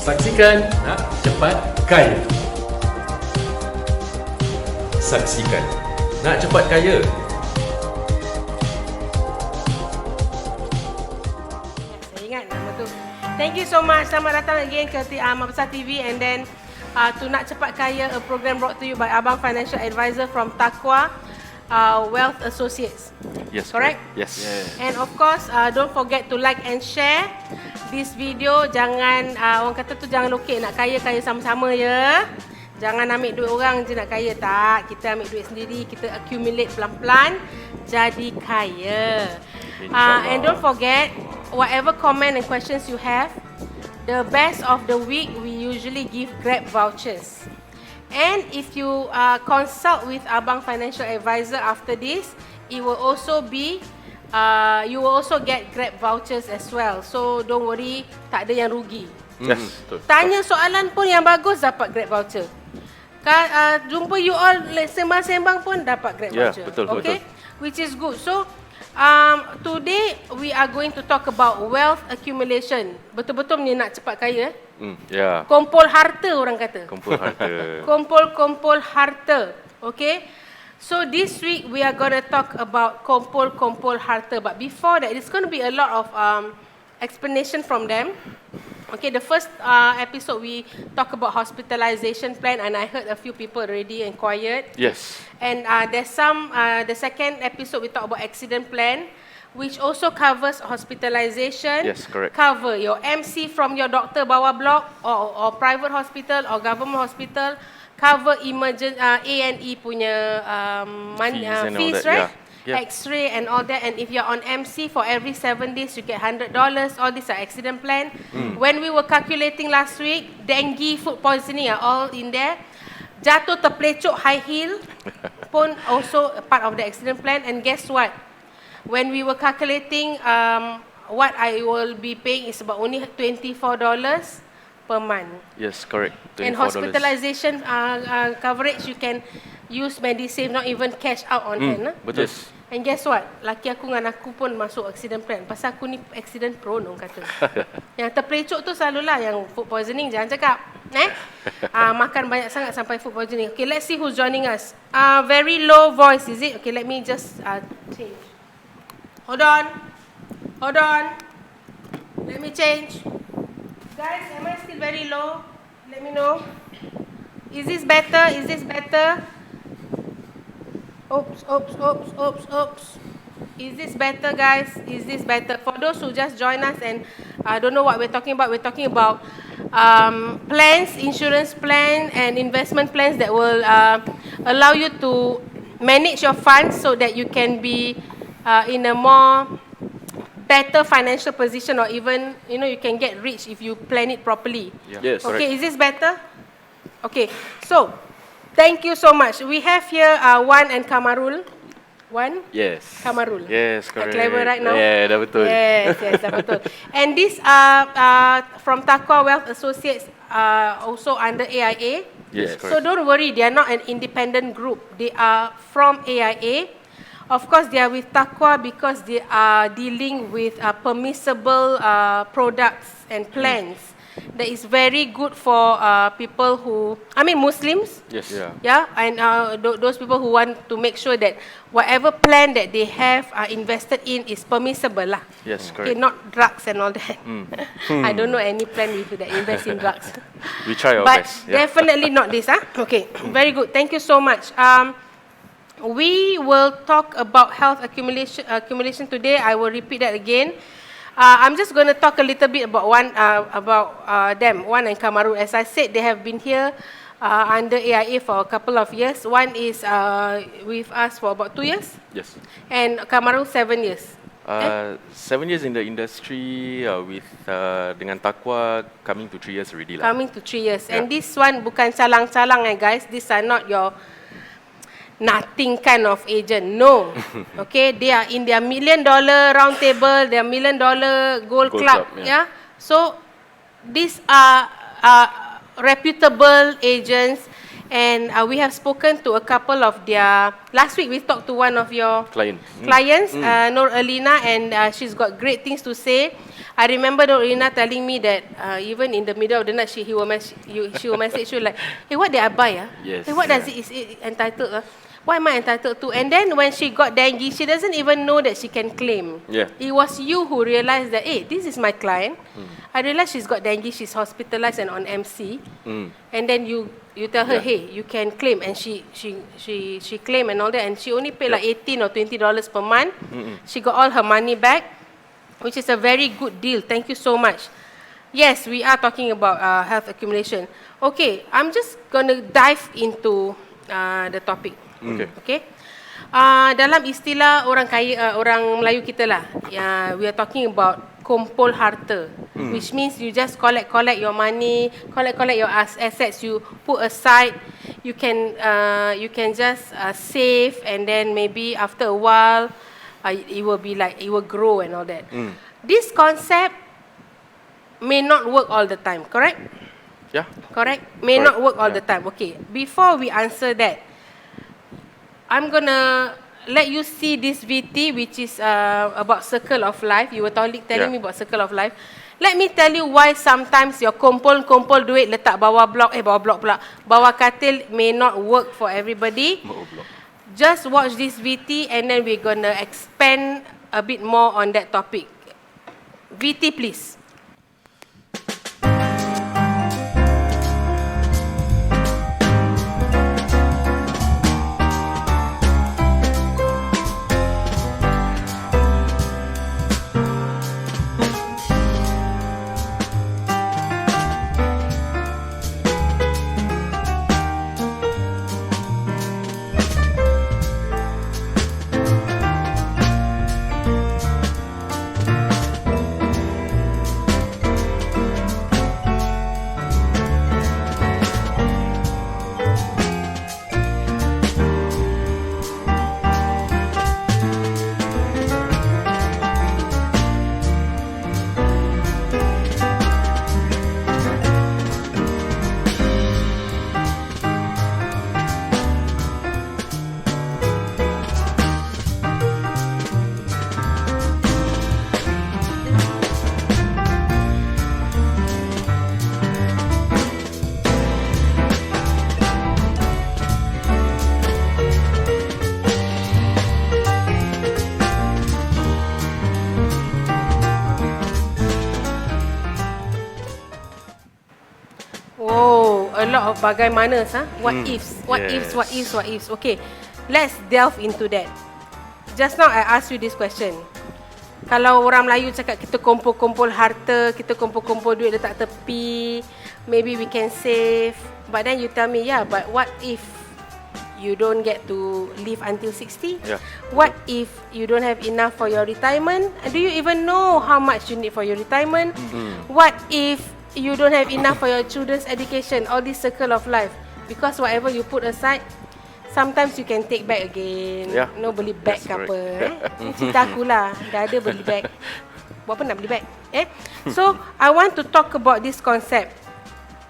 Saksikan Nak Cepat Kaya. Saksikan Nak Cepat Kaya. Saya ingat nama tu. Thank you so much. Selamat datang again ke MakBesar TV, and then to Nak Cepat Kaya, a program brought to you by Abang Financial Advisor from TAQWealth Associates. Yes, correct? Yes. And of course, don't forget to like and share this video. Jangan, orang kata tu jangan lokek nak kaya-kaya sama-sama ya. Jangan ambil duit orang je nak kaya, tak. Kita ambil duit sendiri, kita accumulate pelan-pelan, jadi kaya. And don't forget, whatever comment and questions you have, the best of the week, we usually give GRAB vouchers. And if you consult with Abang Financial Advisor after this, it will also be, you will also get GRAB vouchers as well. So don't worry, tak ada yang rugi. Yes, betul. Tanya soalan pun yang bagus, dapat GRAB voucher. Jumpa you all sembang-sembang pun dapat GRAB voucher. Betul, okay? betul. Which is good. So today we are going to talk about wealth accumulation. Betul-betul ni nak cepat kaya. Yeah. Kumpul harta orang kata. Kumpul harta. Kumpul harta. Okay? So this week we are going to talk about kumpul harta. But before that, it's going to be a lot of explanation from them. Okay, the first episode we talk about hospitalization plan, and I heard a few people already inquired. Yes. And there's some, the second episode we talk about accident plan, which also covers hospitalization. Yes, correct. Cover your MC from your doctor bawah block or private hospital or government hospital. Cover emergent A&E punya fees, right? Yeah. X-ray and all that. And if you're on MC for every 7 days, you get $100. All these are accident plan. When we were calculating last week, dengue, food poisoning are all in there. Jatuh terpelecok high heel pun also a part of the accident plan. And guess what? When we were calculating, what I will be paying is about only $24 per month. Yes, correct. $24. And hospitalization coverage, you can use MediSave, not even cash out on hand. Betul. Yes. And guess what? Laki aku dengan aku pun masuk accident plan. Pasal aku ni accident prone, orang kata. Yang terpelecok tu selalulah yang food poisoning, jangan cakap. Makan banyak sangat sampai food poisoning. Okay, let's see who's joining us. Very low voice, is it? Okay, let me just change. Hold on. Let me change. Guys, am I still very low? Let me know. Is this better? Oops. Is this better, guys? Is this better? For those who just join us and don't know what we're talking about plans, insurance plan and investment plans that will allow you to manage your funds so that you can be in a more better financial position, or even, you can get rich if you plan it properly. Yeah. Yes, okay, correct. is this better? Okay, so thank you so much. We have here Wan and Qamarul. Wan? Yes. Qamarul. Yes, correct. Clever right now? Yeah, dah betul. Yes, dah betul. And this from TAQWealth Associates, also under AIA. Yes, correct. So don't worry, they are not an independent group. They are from AIA. Of course, they are with Taqwa because they are dealing with permissible products and plans that is very good for people who, Muslims. Yes. Yeah, and those people who want to make sure that whatever plan that they have invested in is permissible lah. Yes, Okay, correct. not drugs and all that. I don't know any plan that invest in drugs. We try our But best. Yeah. definitely not this. Okay, very good. Thank you so much. We will talk about health accumulation today. I will repeat that again. I'm just going to talk a little bit about them, Wan and Qamarul. As I said, they have been here under AIA for a couple of years. Wan is with us for about 2 years. Yes. And Qamarul 7 years. 7 years in the industry with dengan Taqwa coming to 3 years already lah. Coming to 3 years. Yeah. And this one bukan calang-calang guys. These are not your nothing kind of agent. No. Okay, they are in their $1 million round table, their $1 million gold club. Yeah. So these are reputable agents, And we have spoken to a couple of their... Last week, we talked to one of your clients, Nur Alina, and she's got great things to say. I remember Nur Alina telling me that even in the middle of the night, she will message you like, hey, what did I buy? Yes, Hey, what does it, is it entitled? What am I entitled to? And then when she got dengue, she doesn't even know that she can claim. Yeah. It was you who realized that, hey, this is my client. I realized she's got dengue, she's hospitalized and on MC. And then you tell her, hey, you can claim. And she claimed and all that. And she only paid like $18 or $20 per month. She got all her money back, which is a very good deal. Thank you so much. Yes, we are talking about health accumulation. Okay, I'm just going to dive into the topic. Okay. Dalam istilah orang kaya, orang Melayu kita lah, we are talking about kumpul harta, which means you just collect your money, collect your assets, you put aside, you can just save, and then maybe after a while, it will be like, it will grow and all that. This concept may not work all the time, correct? Yeah. Correct? May not work all the time. Okay. Before we answer that, I'm gonna let you see this VT, which is about circle of life. You were telling me about circle of life. Let me tell you why sometimes your kumpul duit letak bawah katil may not work for everybody. Just watch this VT and then we're gonna expand a bit more on that topic. VT, please. A lot of bagaimana, what ifs. Okay, let's delve into that. Just now I asked you this question. Kalau orang Melayu cakap kita kumpul-kumpul harta, kita kumpul-kumpul duit letak tepi, maybe we can save. But then you tell me, but what if you don't get to live until 60? What if you don't have enough for your retirement? Do you even know how much you need for your retirement? What if you don't have enough for your children's education? All this circle of life. Because whatever you put aside, sometimes you can take back again. No, beli bag ke apa. Cerita aku lah. Dah ada beli bag. Buat apa nak beli bag? So, I want to talk about this concept.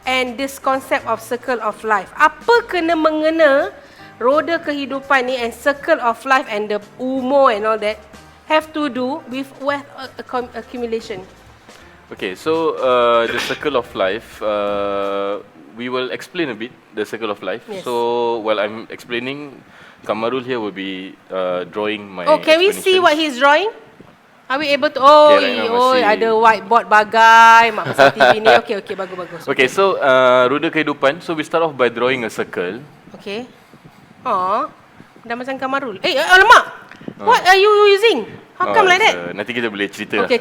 And this concept of circle of life. Apa kena mengena roda kehidupan ni and circle of life and the umur and all that have to do with wealth accumulation? Okay, so the circle of life, we will explain a bit the circle of life. Yes. So while I'm explaining, Qamarul here will be drawing my. Oh, can we see what he's drawing? Are we able to? Oh, right ada whiteboard bagai MakBesar TV ni. Okay, bagus. Okay, so roda kehidupan. So we start off by drawing a circle. Okay. Oh, dah macam Qamarul. Alamak! What are you using? How come like that? Nanti kita boleh cerita. Okay.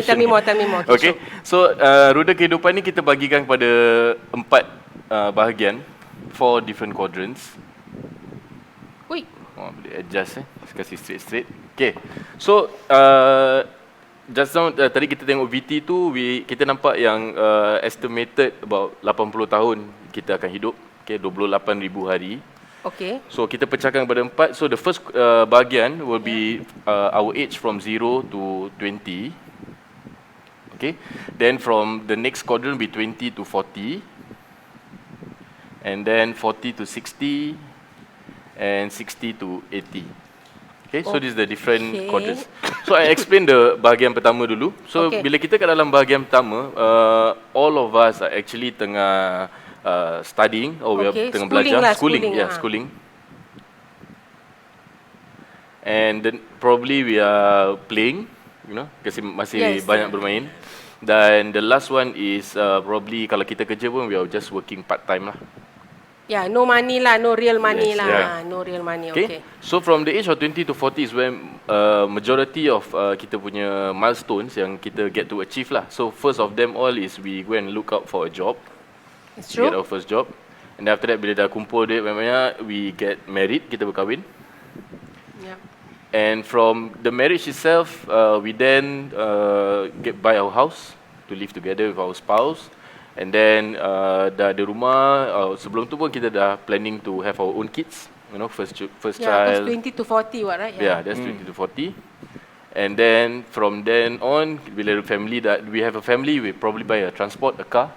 Tell me more. Okay, so roda kehidupan ni kita bagikan kepada 4 bahagian, 4 different quadrants. Ui. Boleh adjust kasih straight. Okay, so just now tadi kita tengok VT tu, kita nampak yang estimated about 80 tahun kita akan hidup. Okay, 28,000 hari. Okay. So kita pecahkan kepada 4. So the first bahagian will be our age from 0 to 20. Okay. Then from the next quadrant will be 20 to 40. and then 40 to 60, and 60 to 80. Okay, so this is the different quadrants. So I explain the bahagian pertama dulu. So bila kita kat dalam bahagian pertama, all of us are actually tengah studying, or we are tengah belajar, schooling. And then probably we are playing, kasi masih banyak bermain. Dan the last one is probably kalau kita kerja pun we are just working part time lah. Yeah, no money lah, no real money lah. No real money, okay. So from the age of 20 to 40 is when majority of kita punya milestones yang kita get to achieve lah. So first of them all is we go and look out for a job. It's true. Get our first job. And then after that, bila dah kumpul duit banyak-banyak, we get married, kita berkahwin. Yeah. And from the marriage itself, we then buy our house to live together with our spouse. And then dah ada rumah, sebelum tu pun kita dah planning to have our own kids, first child. Yeah, 20 to 40 what, right? Yeah, that's 20 to 40. And then from then on, bila we have a family, we probably buy a car,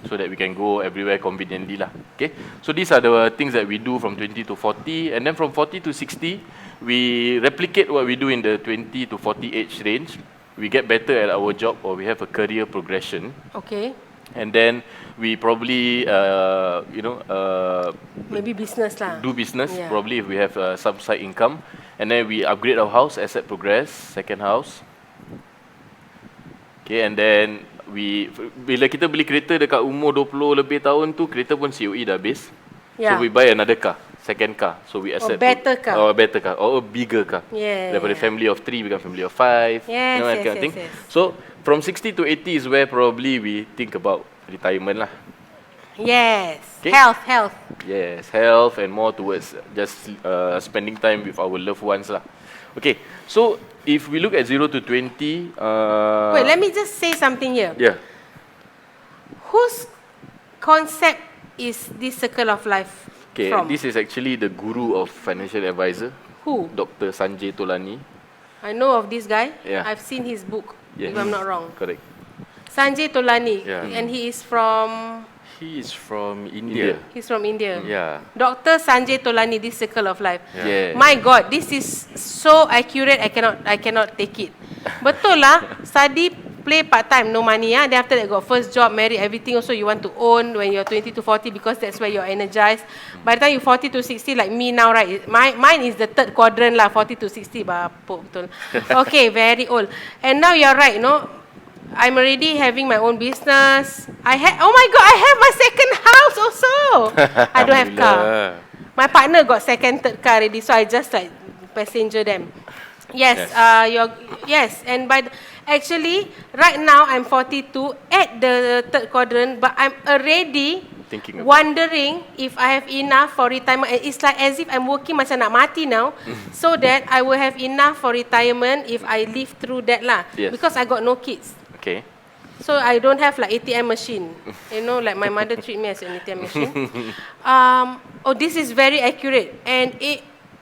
so that we can go everywhere conveniently lah. Okay, so these are the things that we do from 20 to 40, and then from 40 to 60, we replicate what we do in the 20 to 40 age range. We get better at our job, or we have a career progression. Okay. And then we probably, maybe business lah. Do business, probably if we have some side income. And then we upgrade our house as it progress, second house. Okay, and then bila kita beli kereta dekat umur 20 lebih tahun tu, kereta pun COE dah habis. So we buy another car, second car. So we accept better car. Or a better car, or a bigger car. Daripada family of 3 become family of 5. That kind of thing. So from 60 to 80 is where probably we think about retirement lah. Yes. Okay. Health. Yes, health, and more towards just spending time with our loved ones lah. Okay, so if we look at 0 to 20... Wait, let me just say something here. Yeah. Whose concept is this circle of life from? This is actually the guru of financial advisor. Who? Dr. Sanjay Tolani. I know of this guy. Yeah. I've seen his book, if I'm not wrong. Correct. Sanjay Tolani. And he is from... He is from India. He's from India. Yeah. Dr. Sanjay Tolani, this circle of life. Yeah. My God, this is so accurate. I cannot take it. Betul lah. Study, play part time, no money. Then after that, got first job, married, everything. Also, you want to own when you're 20 to 40 because that's where you're energized. By the time you 40 to 60, like me now, right? Mine is the third quadrant lah. 40 to 60, bapuk betul. Okay, very old. And now you're right, I'm already having my own business. Oh my God, I have my second house also. I don't have car. My partner got second, third car already, so I just like passenger them. Yes. And actually, right now I'm 42 at the third quadrant, but I'm already wondering if I have enough for retirement. It's like as if I'm working macam nak mati now, so that I will have enough for retirement if I live through that lah. Because I got no kids. Okay. So I don't have like ATM machine. Like my mother treat me as an ATM machine. This is very accurate. And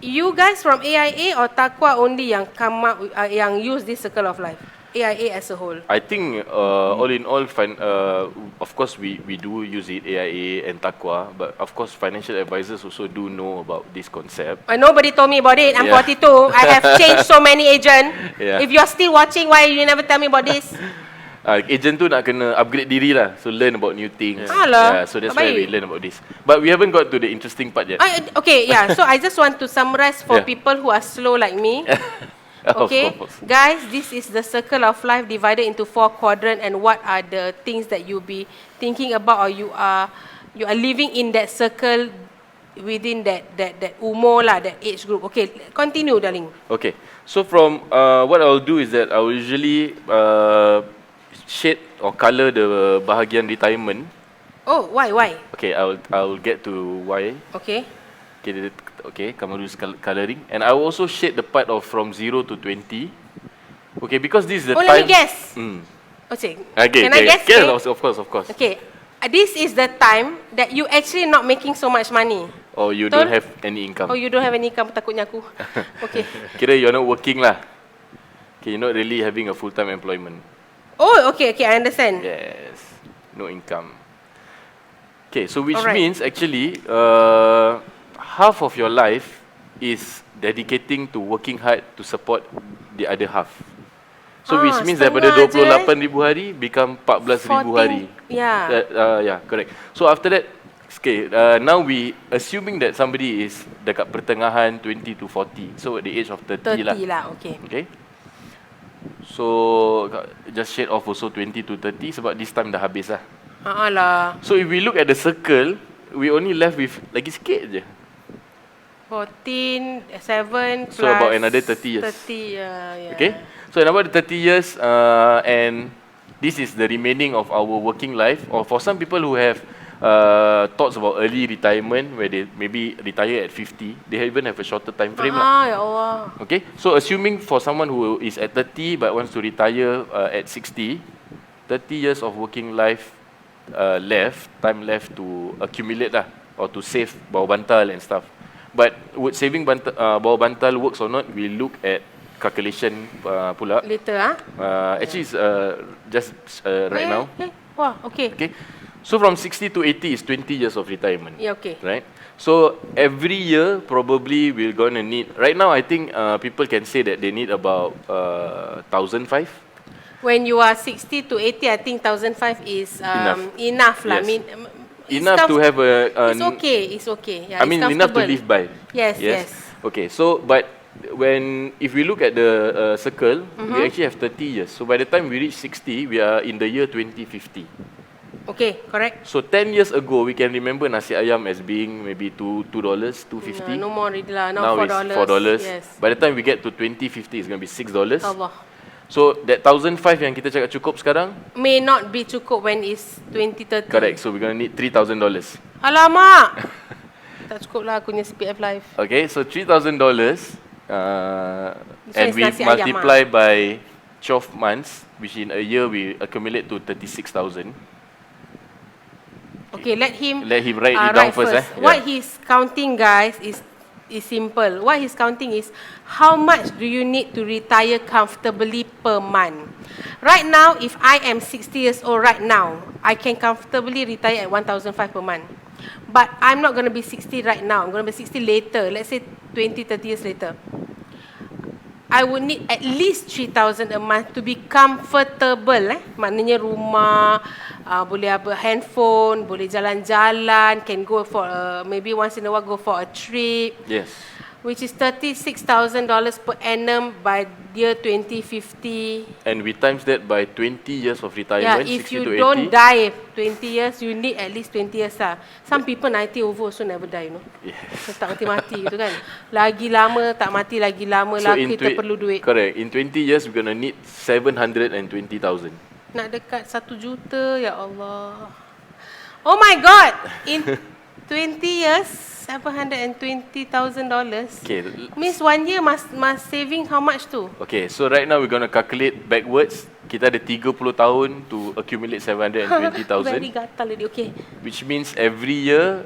you guys from AIA or TAQWA only yang come up, yang use this circle of life? AIA as a whole? I think all in all, of course we do use it, AIA and TAQWA, but of course financial advisors also do know about this concept. Nobody told me about it. I'm 42. I have changed so many agents. If you're still watching, why you never tell me about this? Agent tu nak kena upgrade diri lah, so learn about new things. So that's why we learn about this. But we haven't got to the interesting part yet. So I just want to summarize for people who are slow like me. Okay, guys, this is the circle of life divided into 4 quadrants, and what are the things that you be thinking about, or you are living in that circle within that umur lah, that age group. Okay, continue, darling. Okay, so from what I'll do is that I will usually shade or color the bahagian retirement. Oh, why? Okay, I'll get to why. Okay, Qamarul's coloring, and I will also shade the part of from 0 to 20. Okay, because this is the time. Let me guess. Okay, can I guess? Yes, of course. Okay, this is the time that you actually not making so much money. Or you don't have any income. Oh, you don't have any income, takutnya aku. Okay. Kira you're not working lah. Okay, you're not really having a full-time employment. Oh, okay, I understand. Yes, no income. Okay, so which Alright. means actually half of your life is dedicating to working hard to support the other half. So which means daripada setengah 28,000 hari become 14,000 hari. Yeah. Yeah, correct. So after that, okay, now we assuming that somebody is dekat pertengahan 20 to 40. So at the age of 30 lah. 30 lah, okay. Okay. So just shade off also 20 to 30 sebab this time dah habis lah. Lah. So if we look at the circle, we only left with lagi sikit je. 14, 7 plus So about another 30 years. 30, yeah. Okay. So in about 30 years, and this is the remaining of our working life. Or for some people who have thoughts about early retirement, where they maybe retire at 50, they even have a shorter time frame lah. Ya Allah. Okay. So assuming for someone who is at 30 but wants to retire at 60, 30 years of working life time left to accumulate lah, or to save bawah bantal and stuff. But would saving bawah bantal works or not, we look at calculation pula. Later Actually, it's just right now. Wah, okay. Okay. So from 60 to 80 is 20 years of retirement. Yeah, okay. Right. So every year probably we're gonna need. Right now, I think people can say that they need about 1,500. When you are 60 to 80, I think 1,500 is enough lah. Yes. It's Enough to have a. It's okay. It's okay. Yeah, I mean, enough to live by. Yes. Okay. So, but if we look at the circle, we actually have 30 years. So by the time we reach 60, we are in the year 2050. Okay, correct. So 10 years ago, we can remember nasi ayam as being maybe $2, $2.50. No more already lah. Now $4. it's $4. Yes. By the time we get to 2050, it's going to be $6. Allah. So that 1,500 yang kita cakap cukup sekarang, May not be cukup when it's 2030. correct. So we're going to need $3,000. Alamak. Tak cukup lah aku punya CPF life. Okay, so $3,000, and is we nasi ayam multiply by 12 months, which in a year we accumulate to 36,000. Okay, let him write it down first. What he's counting, guys, is simple. What he's counting is how much do you need to retire comfortably per month. Right now, if I am 60 years old right now, I can comfortably retire at 1,500 per month. But I'm not going to be 60 right now. I'm going to be 60 later. Let's say 20, 30 years later. I would need at least 3,000 a month to be comfortable. Maknanya rumah, boleh apa, handphone, boleh jalan-jalan, can go for maybe once in a while go for a trip. Yes. Which is $36,000 per annum by year 2050. And we times that by 20 years of Yeah, retirement, if 60 you to 80. don't die 20 years, you need at least 20 years lah. Some people 90 over also never die, you know. Yes. So, tak mati-mati gitu kan. Lagi lama tak mati, lagi lama lah kita perlu duit. Correct. In 20 years, we're gonna need 720,000. Nak dekat 1 juta, ya Allah. Oh my God! In 20 years, $720,000. Okay. Means 1 year must saving how much tu? Okay, so right now we're gonna calculate backwards. Kita ada 30 tahun to accumulate 720,000. Very gatal already, okay. Which means every year,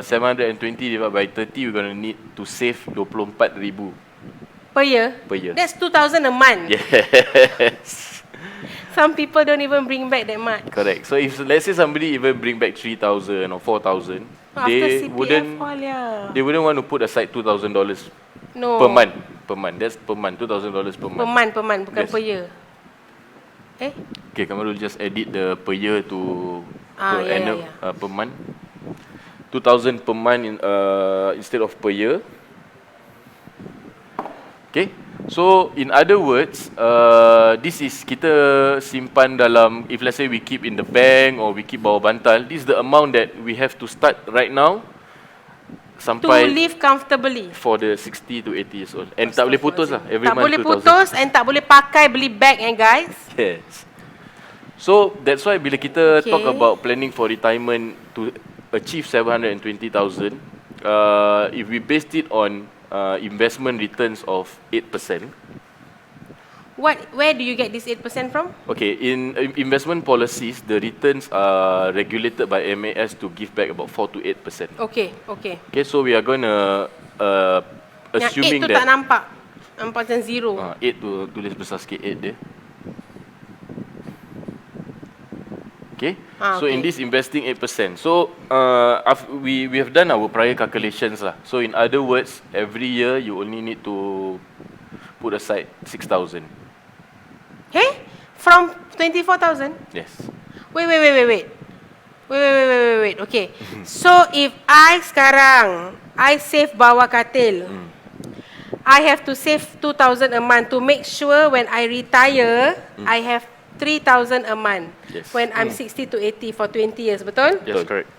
720 divided by 30, we're gonna need to save 24,000 Per year? per year. That's 2,000 a month. Yes. Some people don't even bring back that much. Correct. So if let's say somebody even bring back 3,000 or 4,000, After they CPF wouldn't all, yeah. they wouldn't want to put aside $2,000 No. per month. Per month. That's per month. $2,000 per month. Per month, bukan Yes. per year. Okay, Qamarul just edit the per year to annum, per month. 2,000 per month instead of per year. Okay. So in other words, this is kita simpan dalam, if let's say we keep in the bank or we keep bawah bantal, this is the amount that we have to start right now sampai To live comfortably. for the 60 to 80 years old. And tak boleh putus lah. Every Tak month boleh 2,000. putus and tak boleh pakai beli bag guys. Yes. So that's why bila kita Okay. talk about planning for retirement to achieve 720,000, if we based it on investment returns of 8%. Where do you get this 8% from? Okay, in investment policies, the returns are regulated by MAS to give back about 4 to 8%. Okay. Okay, so we are going to assuming Yang 8 tu tak that nampak. Nampak macam zero. 8 tu tulis besar sikit 8 dia. Okay. Ah, So in okay. this investing 8%. So we have done our prior calculations lah. So in other words, every year you only need to put aside 6,000. Hey, from 24,000. Yes. Wait. Okay. So if I sekarang I save bawah katil, I have to save 2,000 a month to make sure when I retire, I have 3,000 a month. Yes. When I'm 60 to 80 for 20 years, betul? Yes, correct.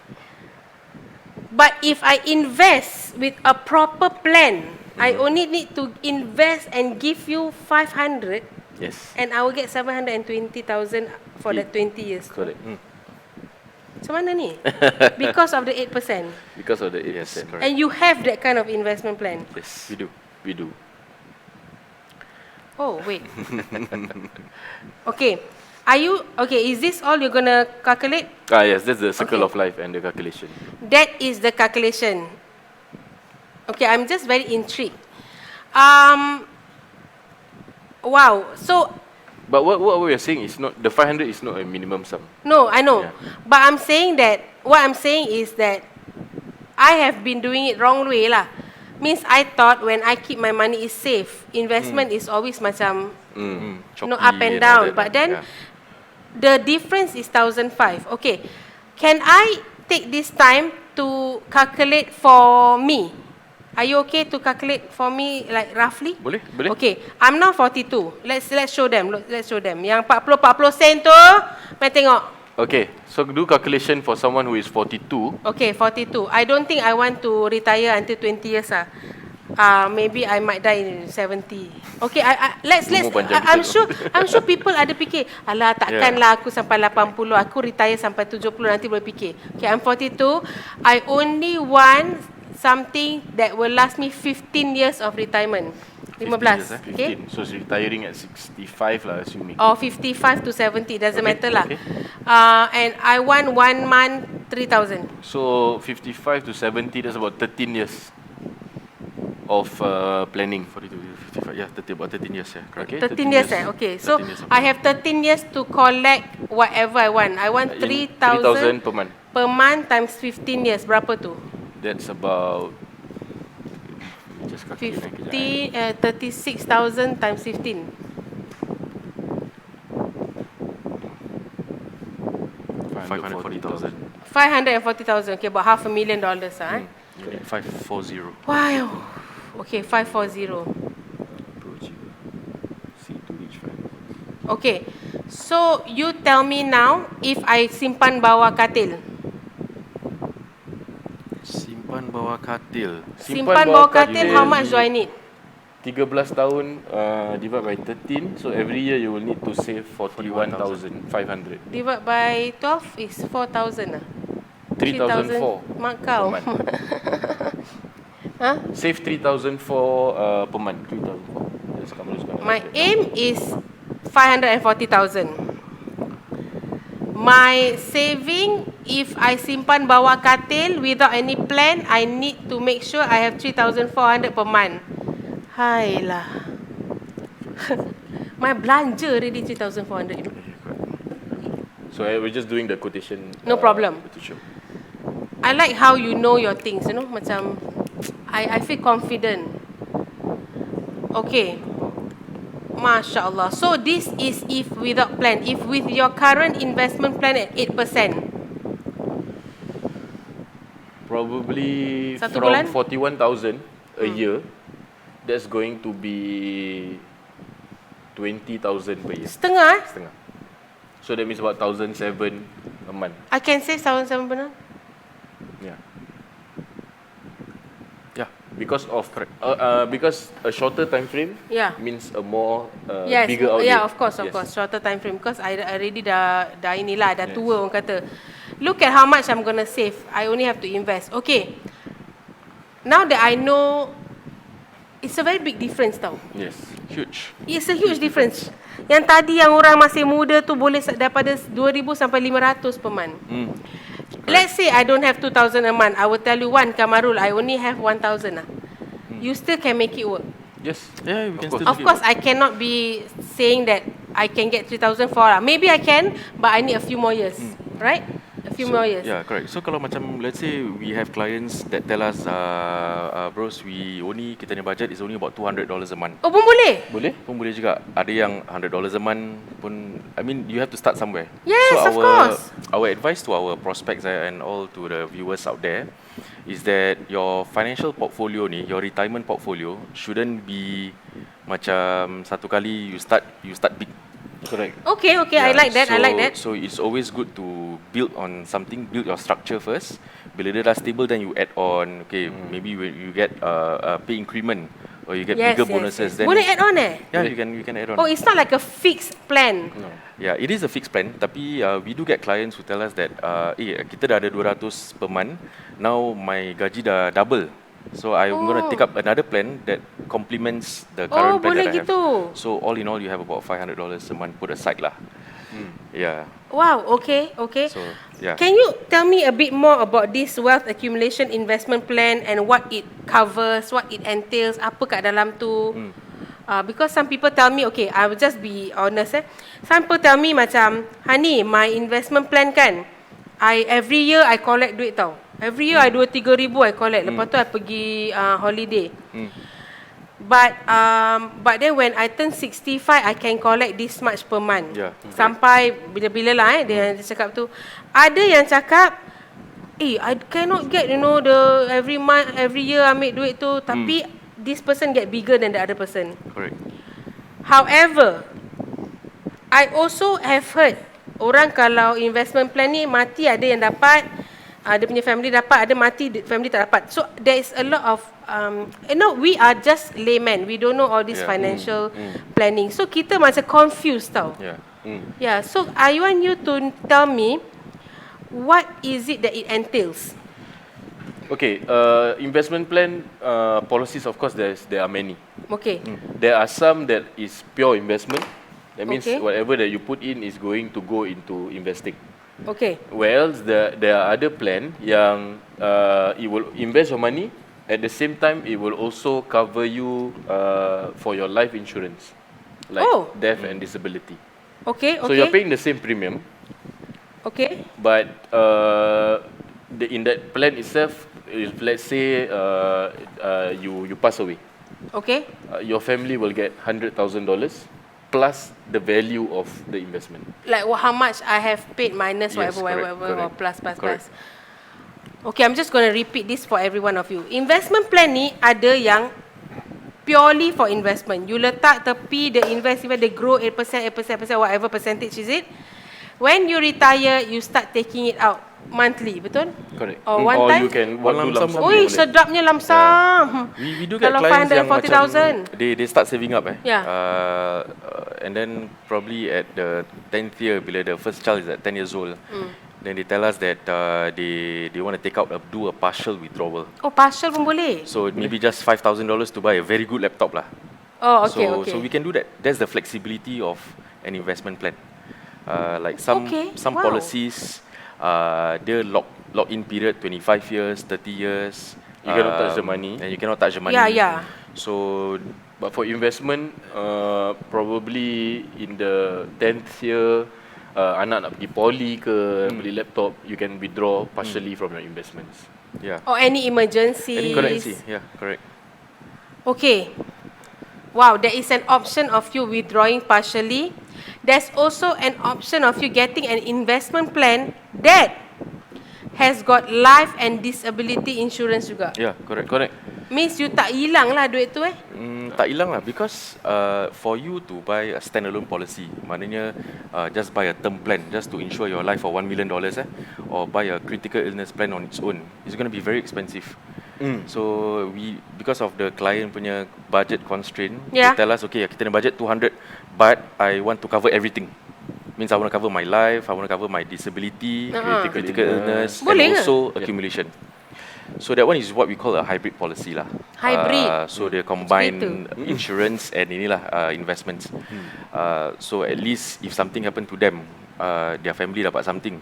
But if I invest with a proper plan, I only need to invest and give you 500, Yes. and I will get 720,000 for that 20 years. Correct. Macam mana ni? Because of the 8%. Because of the 8%. Yes, correct. And you have that kind of investment plan. Yes, we do. We do. Oh, wait. Okay. Is this all you're going to calculate? Yes, that's the circle Okay. of life and the calculation. That is the calculation. Okay, I'm just very intrigued. Wow. So, But what we are saying is not, the 500 is not a minimum sum. no, I know. Yeah. But what I'm saying is that I have been doing it wrong way lah. Means I thought when I keep my money is safe. Investment is always macam Choppy up and all down. that, But then yeah. the difference is 1,500. Okay. Can I take this time to calculate for me? Are you okay to calculate for me like roughly? Boleh. Okay. I'm now 42. Let's show them. Let's show them. Yang 40 sen tu, mari tengok. Okay, so do calculation for someone who is 42. Okay, 42. I don't think I want to retire until 20 years ah. Maybe I might die in 70. Okay, let's Umur panjang I'm kita I'm sure people ada fikir, alah takkanlah aku sampai 80, aku retire sampai 70 nanti boleh fikir. Okay, I'm 42. I only want something that will last me 15 years of retirement. 15, okay? 15. So she's retiring at 65 lah, assuming. Or 55 to 70, doesn't Okay, matter lah. okay. And I want 1 month 3,000. So 55 to 70, that's about 13 years of planning. 42, 55, yeah, about 13 years, yeah, correct. Okay, 13 years okay. So 13 years of I have 13 years to collect whatever I want. I want 3,000 per month. per month times 15 years. Berapa tu? That's about, just calculate kejap, 36,000 times 15. 540,000. 540,000. Okay, about $500,000 ah. 540. Wow. Okay, 540. see to reach 5. Okay. So you tell me now if I simpan bawah katil. Simpan bawah katil. Simpan bawah katil, how much do I need? 13 tahun divide by 13, so every year you will need to save 41,500. Divide by 12 is 4,000 ah. 3,004 Mak kau. per month. Huh? Save 3,004 per month. 3,004. Yes, kamu suka. My aim is 540,000. My saving, if I simpan bawah katil without any plan, I need to make sure I have 3,400 per month. Hailah. My belanja already 3,400. You know? So we're just doing the quotation. No problem. To show. I like how you know your things, you know, macam I feel confident. Okay. Masya Allah. So this is if without plan. If with your current investment plan at 8%. Probably Satu from bulan? 41,000 a year, that's going to be 20,000 per year. Setengah. Setengah. So that means about 1,700 a month. I can save 1,700 benar. Yeah. Yeah, Because of because a shorter time frame Yeah. means a more Yes, bigger outlay. yeah, of course, Yes. shorter time frame. Because I already dah inilah, dah Yes. tua orang kata. Look at how much I'm gonna save. I only have to invest. Okay. Now that I know, it's a very big difference tau. Yes. huge. It's a huge difference. Yang tadi yang orang masih muda tu boleh daripada 2,000 sampai 500 per month. Let's say I don't have 2,000 a month. I will tell you, Wan Qamarul, I only have 1,000 lah. You still can make it work. Yes. Yeah, we can course. still Of course, I cannot be saying that I can get 3,004 lah. Maybe I can, but I need a few more years. right? A few more years. Yeah, correct. So kalau macam let's say we have clients that tell us, bros, kita punya budget is only about $200 a month. Oh, pun boleh? Boleh? Pun boleh juga. Ada yang $100 a month pun. I mean, you have to start somewhere. Yes, so of course. Our advice to our prospects and all to the viewers out there is that your financial portfolio ni, your retirement portfolio shouldn't be macam satu kali you start big. Correct. Okay, I like that. I like that. So it's always good to build on something, build your structure first. Bila dia dah stable, then you add on. Okay, maybe when you get a pay increment or you get bigger bonuses. Then boleh add on Yeah, you can add on. Oh, it's not like a fixed plan. No. Yeah, it is a fixed plan. Tapi we do get clients who tell us that, kita dah ada 200 per month. Now my gaji dah double. So I'm going to take up another plan that complements the current plan that I have. Gitu. So all in all, you have about $500 a month put aside lah. Yeah. Wow, okay. So yeah. Can you tell me a bit more about this wealth accumulation investment plan and what it covers, what it entails, apa kat dalam tu? Because some people tell me, okay, I will just be honest. Some people tell me macam, Hani, my investment plan kan, every year I collect duit tau. Every year I 2-3 ribu I collect. Lepas tu I pergi holiday. But then when I turn 65, I can collect this much per month. Yeah. Sampai bila-bila lah dia cakap tu. Ada yang cakap, I cannot get the every month, every year ambil duit tu. Tapi this person get bigger than the other person. Correct. However, I also have heard orang kalau investment plan ni mati ada yang dapat, dia punya family dapat, ada mati family tak dapat. So there is a lot of we are just layman. We don't know all this financial planning. So kita macam confused tau. Yeah. Yeah, so I want you to tell me what is it that it entails. Okay, investment plan policies, of course, there are many. Okay. There are some that is pure investment. That means Okay. whatever that you put in is going to go into investing. Okay. Whereas there are other plan yang it will invest your money, at the same time it will also cover you for your life insurance, like death and disability. Okay. So you're paying the same premium, Okay. but in that plan itself, if let's say you pass away, Okay. your family will get $100,000 plus the value of the investment. Like how much I have paid minus Yes, whatever, correct. or plus. Correct. Okay, I'm just going to repeat this for every one of you. Investment plan ni ada yang purely for investment. You letak tepi, they invest, they grow 8%, whatever percentage is it. When you retire, you start taking it out monthly, betul? Correct. Or one or time? you can One do lump sum. Oi, boleh. sedapnya lamsam. We do get Kalau clients yang 540,000. macam they start saving up Yeah. And then probably at the 10th year, bila the first child is at 10 years old, then they tell us that they want to take out do a partial withdrawal. Oh, partial pun boleh. So maybe just $5,000 to buy a very good laptop lah. Oh, okay, okay. So we can do that. That's the flexibility of an investment plan. Like some wow. policies, they lock-in period 25 years, 30 years. You cannot touch the money. And you cannot touch the money. Yeah. So But for investment, probably in the 10th year, anak nak pergi poly ke, beli laptop, you can withdraw partially from your investments. yeah. Or any emergencies. Correct. Yeah, correct. Okay. Wow, there is an option of you withdrawing partially. There's also an option of you getting an investment plan that has got life and disability insurance juga. Yeah, correct. Means you tak hilang lah duit tu Tak hilang lah, because for you to buy a standalone policy, maknanya just buy a term plan just to insure your life for $1 million or buy a critical illness plan on its own, it's going to be very expensive. So because of the client punya budget constraint, Yeah. they tell us, okay, kita ada budget 200, but I want to cover everything. Means I want to cover my life, I want to cover my disability, critical illness, Boleh and ke? also accumulation. So that one is what we call a hybrid policy lah. Hybrid. So they combine insurance and investments. So at least if something happen to them, their family dapat something.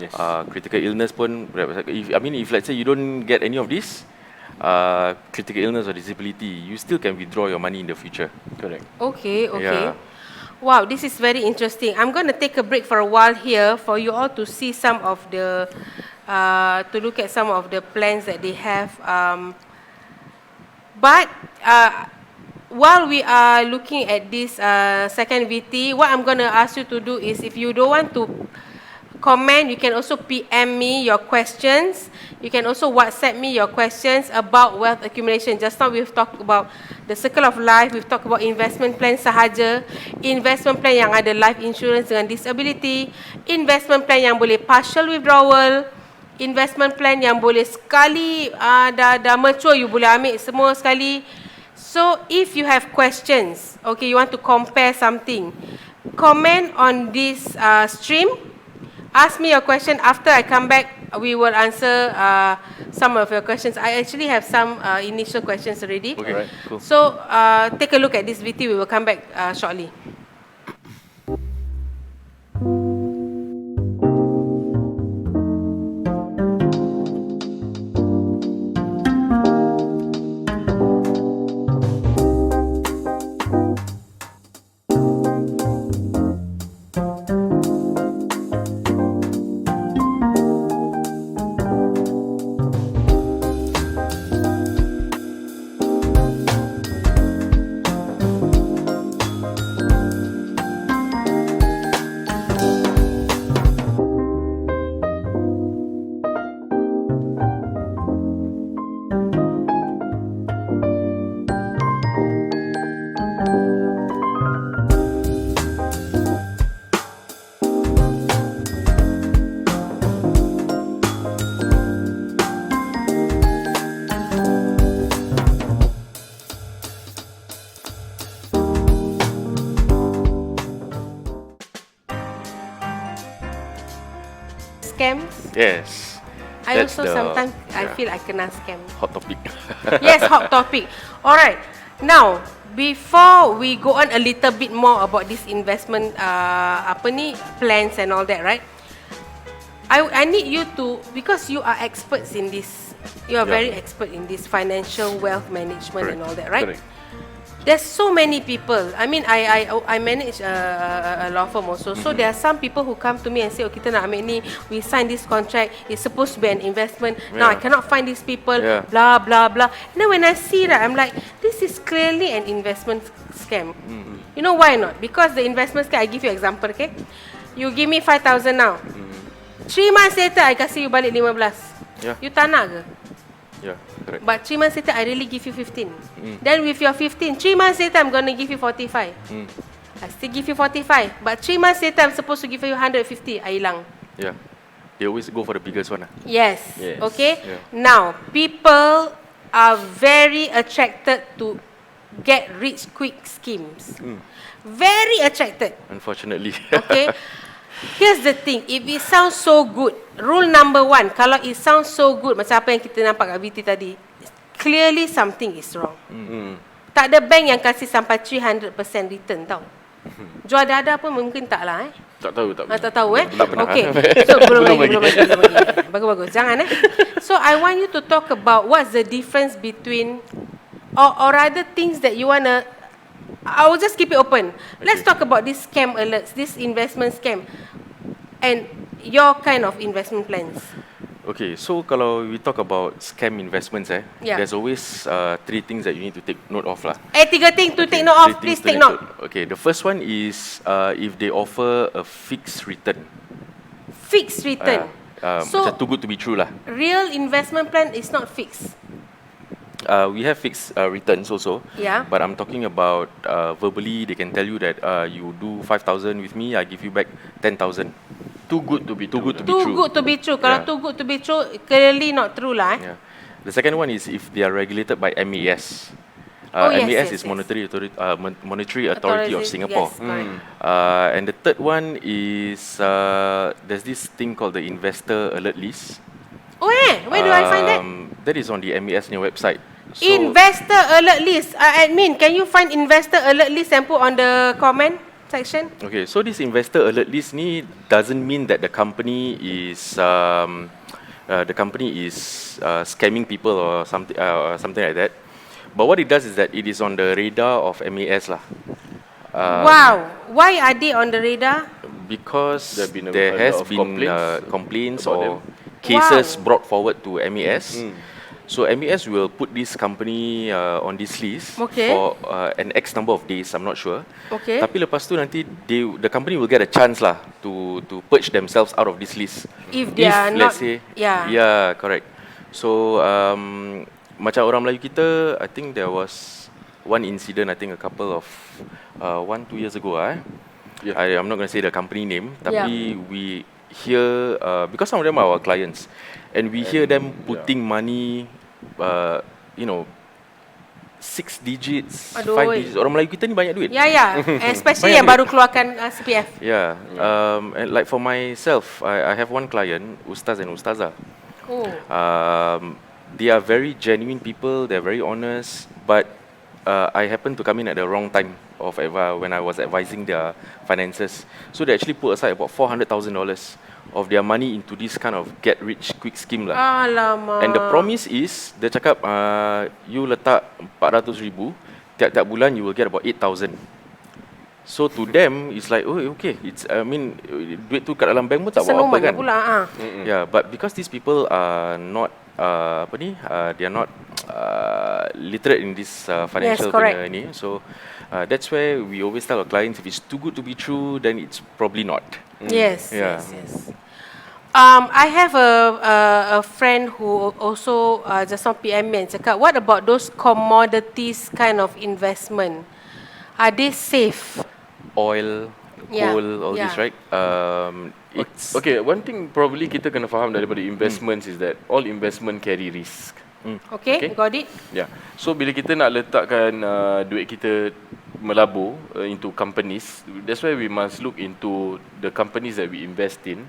Yes. Critical illness pun, if let's say you don't get any of this, critical illness or disability, you still can withdraw your money in the future. Correct. Okay. Yeah. Wow, this is very interesting. I'm going to take a break for a while here for you all to see some of the, to look at some of the plans that they have. But while we are looking at this second VT, what I'm going to ask you to do is, if you don't want to comment, you can also PM me your questions. You can also WhatsApp me your questions about wealth accumulation. Just now we've talked about the circle of life, we've talked about investment plan sahaja, investment plan yang ada life insurance dengan disability, investment plan yang boleh partial withdrawal, investment plan yang boleh sekali dah mature, you boleh ambil semua sekali. So if you have questions, okay, you want to compare something, comment on this stream. Ask me your question. After I come back, we will answer some of your questions. I actually have some initial questions already. Okay, right, cool. So take a look at this VT. We will come back shortly. Scams. Yes. I That's also the- sometimes I yeah. feel I kena scam. Hot topic. Yes, hot topic. Alright. Now, before we go on a little bit more about this investment plans and all that, right? I need you to, because you are experts in this. You are Yeah. very expert in this financial wealth management and all that, right? Correct. There's so many people. I mean, I manage a law firm also. So there are some people who come to me and say, oh, kita nak ambil ni, we sign this contract, it's supposed to be an investment. Now I Yeah. cannot find these people, Yeah. blah, blah, blah. And then when I see that, I'm like, this is clearly an investment scam. You know why not? Because the investment scam, I give you example, okay? You give me 5,000 now. 3 months later, I kasih you balik 15. Yeah. You tak nak ke? Yeah, correct. But 3 months later, I really give you 15. Then with your 15, 3 months later, I'm going to give you 45. I still give you 45. But 3 months later, I'm supposed to give you 150. I hilang. Yeah. They always go for the biggest one. Yes. Yes. Okay. Yeah. Now, people are very attracted to get rich quick schemes. Very attracted. Unfortunately. Okay. Here's the thing. If it sounds so good, rule number 1, kalau it sounds so good, macam apa yang kita nampak kat VT tadi, clearly something is wrong. Tak ada bank yang kasih sampai 300% return tau. Jual dada pun mungkin tak lah Tak tahu, tak Tak tahu Tak pernah. Okay. So belum lagi. Bagus-bagus. Jangan So I want you to talk about what's the difference between or other things that you wanna. I will just keep it open. Let's talk about this scam alerts, this investment scam, and your kind of investment plans. Okay, so kalau we talk about scam investments, Yeah. there's always 3 things that you need to take note of lah. 3 things to take note of. Three Please things to take note. Okay, the first one is if they offer a fixed return. Fixed return. So Macam too good to be true lah. real investment plan is not fixed. We have fixed returns also. Yeah. But I'm talking about verbally, they can tell you that you do 5,000 with me, I give you back 10,000. Too good to be Too true. good to be true. Kalau Yeah. too good to be true, clearly not true lah. Yeah. The second one is if they are regulated by MAS. Oh, yes, MAS yes, is yes. Monetary Authority of Singapore. Yes, correct. And the third one is there's this thing called the Investor Alert List. Oh where do I find that? That is on the MAS new website. So, Investor alert list. Admin, can you find investor alert list and put on the comment section? okay, so this Investor Alert List ni doesn't mean that the company is scamming people or something like that. But what it does is that it is on the radar of MAS lah. Wow. Why are they on the radar? Because There have been a there lot has of been complaints about or them. cases Wow. brought forward to MAS. So MAS will put this company on this list Okay. for an X number of days. I'm not sure. Okay. Tapi lepas tu nanti the company will get a chance lah to purge themselves out of this list. If they are let's not- say, yeah. correct. So macam orang Melayu kita, I think there was one incident. I think a couple of 1-2 years ago. Yeah. I'm not going to say the company name, tapi we hear because some of them are our clients, and we hear them putting money, 6 digits, Aduh. 5 digits. Orang Melayu kita ni banyak duit. Ya. Especially yang baru keluarkan CPF. Yeah. And like for myself, I have one client, Ustaz and Ustazah. Oh. They are very genuine people. They're very honest, but I happened to come in at the wrong time of when I was advising their finances. So they actually put aside about $400,000 of their money into this kind of get rich quick scheme lah. Alamak. And the promise is, dia cakap you letak 400,000, tiap-tiap bulan you will get about 8,000. So to them it's like, oh okay, it's duit tu kat dalam bank pun tak buat apa Senuman kan. pula. Yeah, but because these people are not they are not literate in this financial correct. punya ni. So that's where we always tell our clients, if it's too good to be true, then it's probably not. Yes, Yeah. yes. I have a friend who also just now PM me and cakap, what about those commodities kind of investment? Are they safe? Oil, Yeah, coal, all this, yeah. right? It's Okay, one thing probably kita kena faham daripada investments is that all investment carry risk. Okay, Okay. got it? Yeah. So bila kita nak letakkan duit kita melabur into companies, that's why we must look into the companies that we invest in.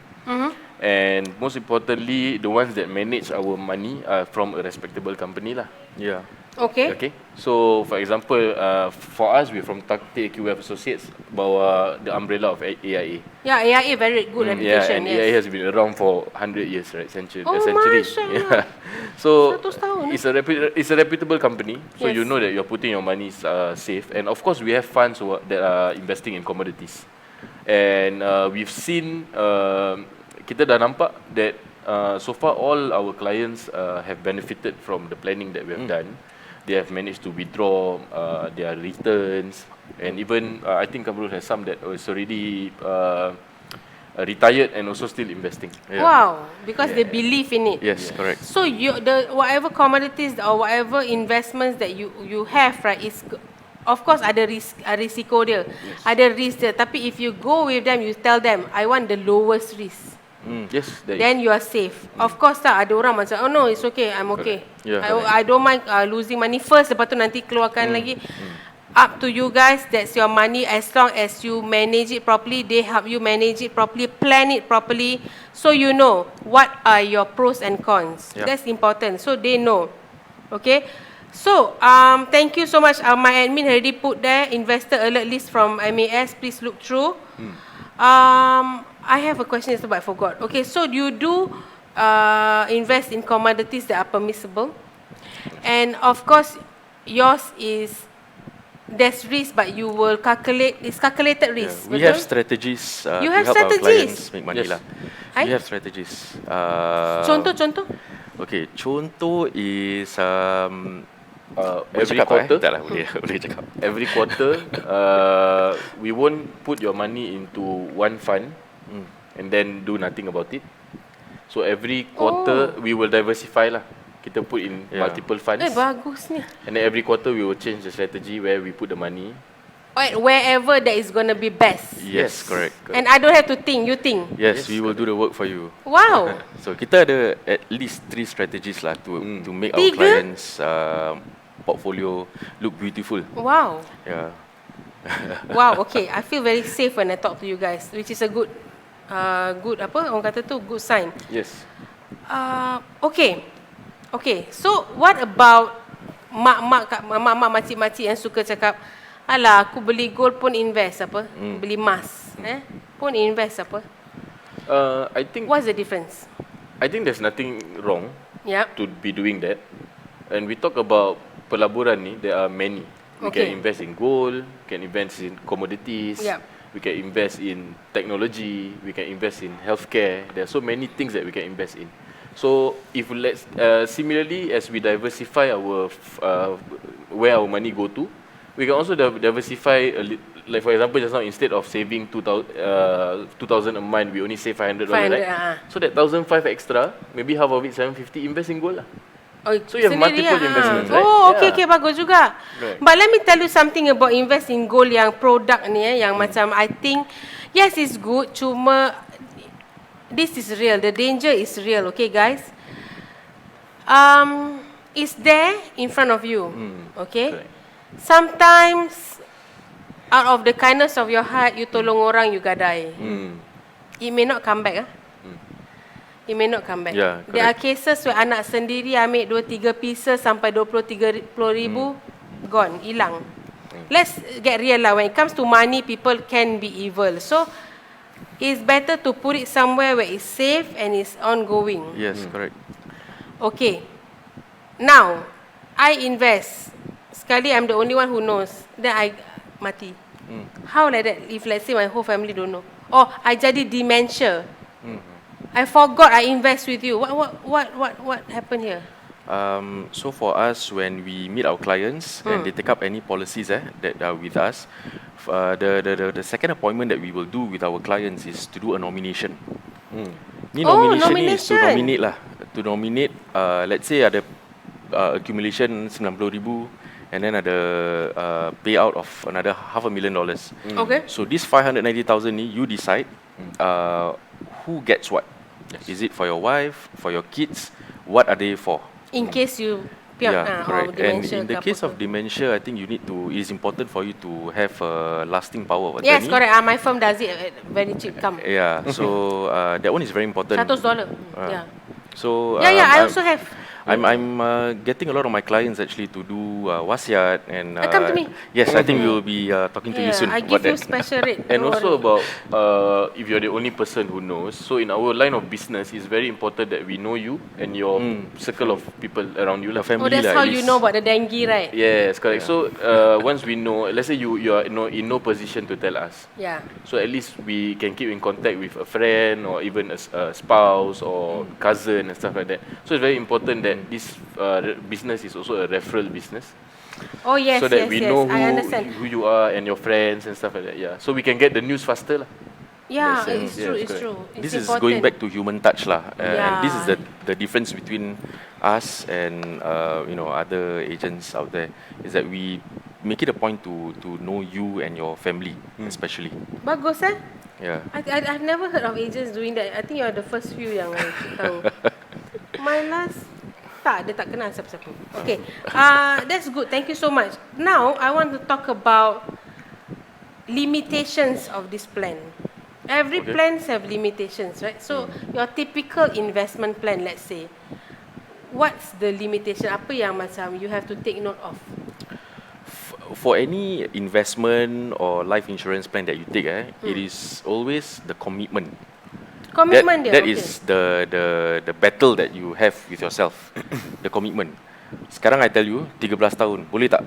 And most importantly, the ones that manage our money are from a respectable company lah. yeah. Okay. Okay. So for example, for us, we're from TAQWealth Associates, bawa the umbrella of AIA. Yeah, AIA very good Yeah, reputation. and Yes. AIA has been around for 100 years, right? Century. Oh, Century. mashallah. Yeah. So 100 tahun, it's a reputable company. So Yes. you know that you're putting your money safe. And of course, we have funds that are investing in commodities. And we've seen, kita dah nampak that so far all our clients have benefited from the planning that we have done. They have managed to withdraw their returns, and even I think Qamarul has some that is already retired and also still investing. Yeah. Wow, because they believe in it. Yes, correct. So the whatever commodities or whatever investments that you have, right, is of course ada risiko dia. Ada risk dia. Tapi if you go with them, you tell them, I want the lowest risk. Yes, there is. Then you are safe. Of course tak ada orang macam, oh no, it's okay, I'm okay. Yeah, I don't mind losing money first, lepas tu nanti keluarkan lagi. Up to you guys, that's your money. As long as you manage it properly, they help you manage it properly, plan it properly, so you know what are your pros and cons. Yeah. That's important, so they know. Okay. So, thank you so much. My admin already put there investor alert list from MAS. Please look through. I have a question, but I forgot. Okay, so you do invest in commodities that are permissible, and of course, yours is there's risk, but you will calculate. It's calculated risk. We betul? have strategies You to have help strategies? our clients make money Yes. lah. Hai? We have strategies. Contoh. Okay, contoh is boleh Every cakap quarter, Tak lah, boleh cakap. every quarter, we won't put your money into one fund and then do nothing about it. So every quarter we will diversify lah. Kita put in multiple funds, Bagus ni. and then every quarter we will change the strategy where we put the money. Wherever that is gonna be best. Yes, correct. And I don't have to think. You think. Yes, we will do the work for you. Wow. So kita ada at least 3 strategies lah to make our 3? clients portfolio look beautiful. Wow. Yeah. Wow, okay. I feel very safe when I talk to you guys, which is a good apa orang kata tu, good sign. Yes. Okay. So what about mak makcik-makcik yang suka cakap, alah aku beli gold pun invest apa? Beli emas, pun invest apa? I think What's the difference? there's nothing wrong Yep. to be doing that. And we talk about pelaburan ni, there are many. We can invest in gold, can invest in commodities, we can invest in technology, we can invest in healthcare. There are so many things that we can invest in. So if let's similarly as we diversify our where our money go to, we can also diversify like for example just now instead of saving 2,000 a month, we only save $500, right? So that 1,500 extra, maybe half of it 750 invest in gold lah. Oh, so you have multiple investments, right? Oh, okay, bagus juga. Right. But let me tell you something about invest in gold yang produk ni yang macam I think yes it's good, cuma this is real. The danger is real, okay guys? It's there in front of you, okay? Correct. Sometimes out of the kindness of your heart, you tolong orang, you gadai. It may not come back. It may not come back. Yeah, there are cases where anak sendiri ambil 2-3 pieces sampai 20-30 ribu, gone, hilang. Let's get real lah. When it comes to money, people can be evil. So, it's better to put it somewhere where it's safe and it's ongoing. Yes, correct. Okay. Now, I invest. Sekali I'm the only one who knows. Then I mati. How like that if let's say my whole family don't know? Or I jadi dementia. I forgot I invest with you. What happened here? So for us, when we meet our clients and they take up any policies that are with us, the second appointment that we will do with our clients is to do a nomination. Ni nomination is to nominate lah. To nominate, let's say ada accumulation 90,000 and then ada payout of another $500,000. Okay. So this 590,000 ni you decide who gets what. Is it for your wife, for your kids? What are they for? In case you correct. And in the case of dementia, I think you need to. It is important for you to have a lasting power of attorney. Yes, correct. My firm does it at very cheap. Yeah. So that one is very important. $100. Yeah. So I also have. I'm getting a lot of my clients actually to do wasiat and come to me. Yes, I think we will be talking to you soon. I give you special rate. And also about if you're the only person who knows. So in our line of business, it's very important that we know you and your circle of people around you, like family. That's how you know about the dengue, right? Yes, correct. So once we know, let's say you are in no position to tell us. Yeah. So at least we can keep in contact with a friend or even a spouse or cousin and stuff like that. So it's very important that this business is also a referral business. Oh yes, so that yes, we yes. know I understand. who you are and your friends and stuff like that. Yeah. So we can get the news faster lah. Yeah, Yes, it's true. yes, It's correct. true. It's This is important. going back to human touch lah, and this is Yeah. the difference between us and other agents out there, is that we make it a point to know you and your family especially. Bagus Yeah. I've never heard of agents doing that. I think you are the first few yang I tahu. My last dia tak kenal siapa-siapa. Okay, that's good. Thank you so much. Now I want to talk about limitations of this plan. Every plans have limitations, right? So your typical investment plan, let's say, what's the limitation? Apa yang macam you have to take note of? For any investment or life insurance plan that you take, it is always the commitment. Commitment dia. That is the battle that you have with yourself. The commitment. Sekarang I tell you, 13 tahun, boleh tak?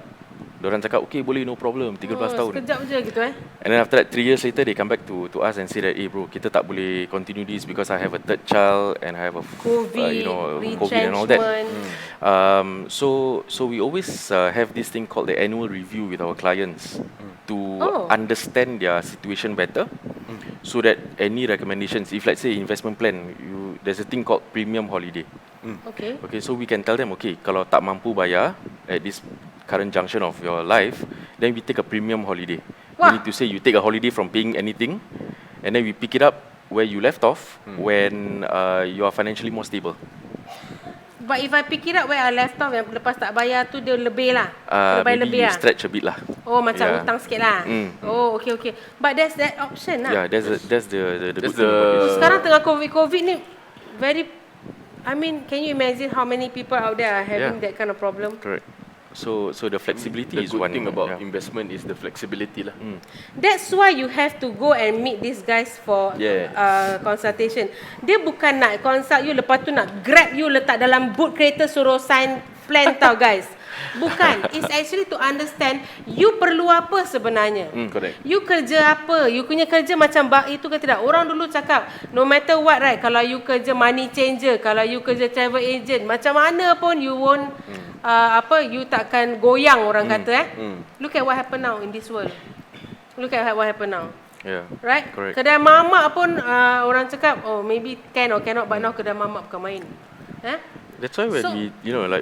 Diorang cakap, okay boleh, no problem, 13 tahun. Sekejap je gitu And then after that, 3 years later, they come back to us and say that, bro, kita tak boleh continue this because I have a third child and I have a COVID and all that. So we always have this thing called the annual review with our clients to understand their situation better, so that any recommendations, if let's say investment plan, there's a thing called premium holiday. Okay, so we can tell them, okay, kalau tak mampu bayar at this current junction of your life, then we take a premium holiday. We need to say you take a holiday from paying anything, and then we pick it up where you left off when you are financially more stable. But if I pick it up where I left off, yang lepas tak bayar tu dia lebih lah. Maybe lebih you stretch a bit lah. Oh, macam hutang sikit lah. Oh, okay. But there's that option lah. Yeah, that's the good thing about the Sekarang tengah COVID ni very, I mean, can you imagine how many people out there are having that kind of problem? Correct. So the flexibility the is good one thing about investment is the flexibility lah. That's why you have to go and meet these guys for consultation. Dia bukan nak consult you, lepas tu nak grab you letak dalam boot kereta suruh sign plan tau guys. Bukan. It's actually to understand you perlu apa sebenarnya. Correct. You kerja apa? You punya kerja macam itu ke tidak? Orang dulu cakap no matter what, right, kalau you kerja money changer, kalau you kerja travel agent, macam mana pun you won't you takkan goyang, orang kata Look at what happen now in this world. Look at what happen now. Yeah. Right? Correct. Kedai mamak pun orang cakap maybe can or cannot, but now kedai mamak bukan main. That's why when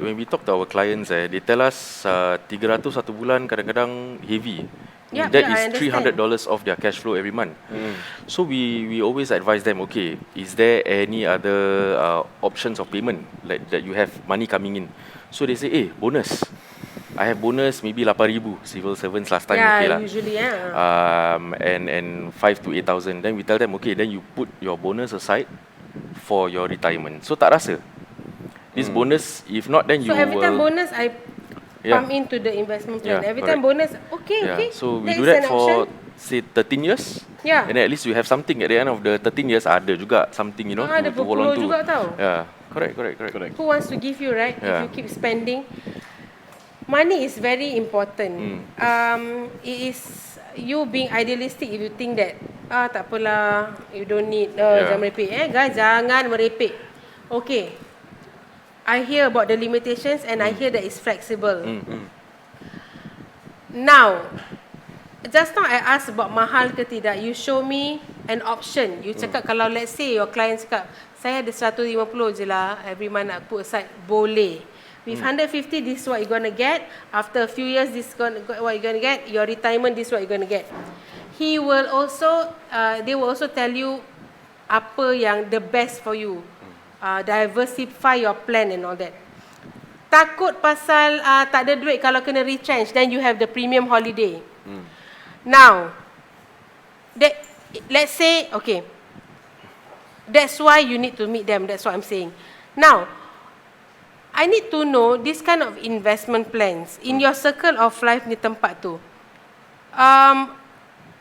when we talk to our clients, they tell us 300 satu bulan kadang-kadang heavy. That is $300 off their cash flow every month. So we always advise them, okay, is there any other options of payment like that you have money coming in? So they say, bonus. I have bonus maybe 8,000 civil servants last time. Yeah, okay lah. usually And 5 to 8,000. Then we tell them, okay, then you put your bonus aside for your retirement. So tak rasa. This bonus, if not, then you So every time will, bonus, I pump into the investment plan. Yeah, Every time bonus, okay. So we That do is that an for option. say 13 years. Yeah. And then at least we have something at the end of the 13 years. Ada juga something, Ada to hold on berpuluh to. juga tau. Yeah, correct. Who wants to give you, right? Yeah. If you keep spending. Money is very important. It is you being idealistic if you think that tak apalah, you don't need jangan merepek. Guys, jangan merepek. Okay, I hear about the limitations and I hear that it's flexible. Now, just now I asked about mahal ke tidak. You show me an option. You cakap kalau let's say your client cakap saya ada 150 je lah every month nak put aside, boleh. With 150, this is what you're gonna get. After a few years, this is what you're gonna get. Your retirement, this is what you're gonna get. He will also, they will also tell you apa yang the best for you. Diversify your plan and all that. Takut pasal tak ada duit kalau kena retrench, then you have the premium holiday. Now, let's say, okay, that's why you need to meet them. That's what I'm saying. Now, I need to know this kind of investment plans in your circle of life ni tempat tu.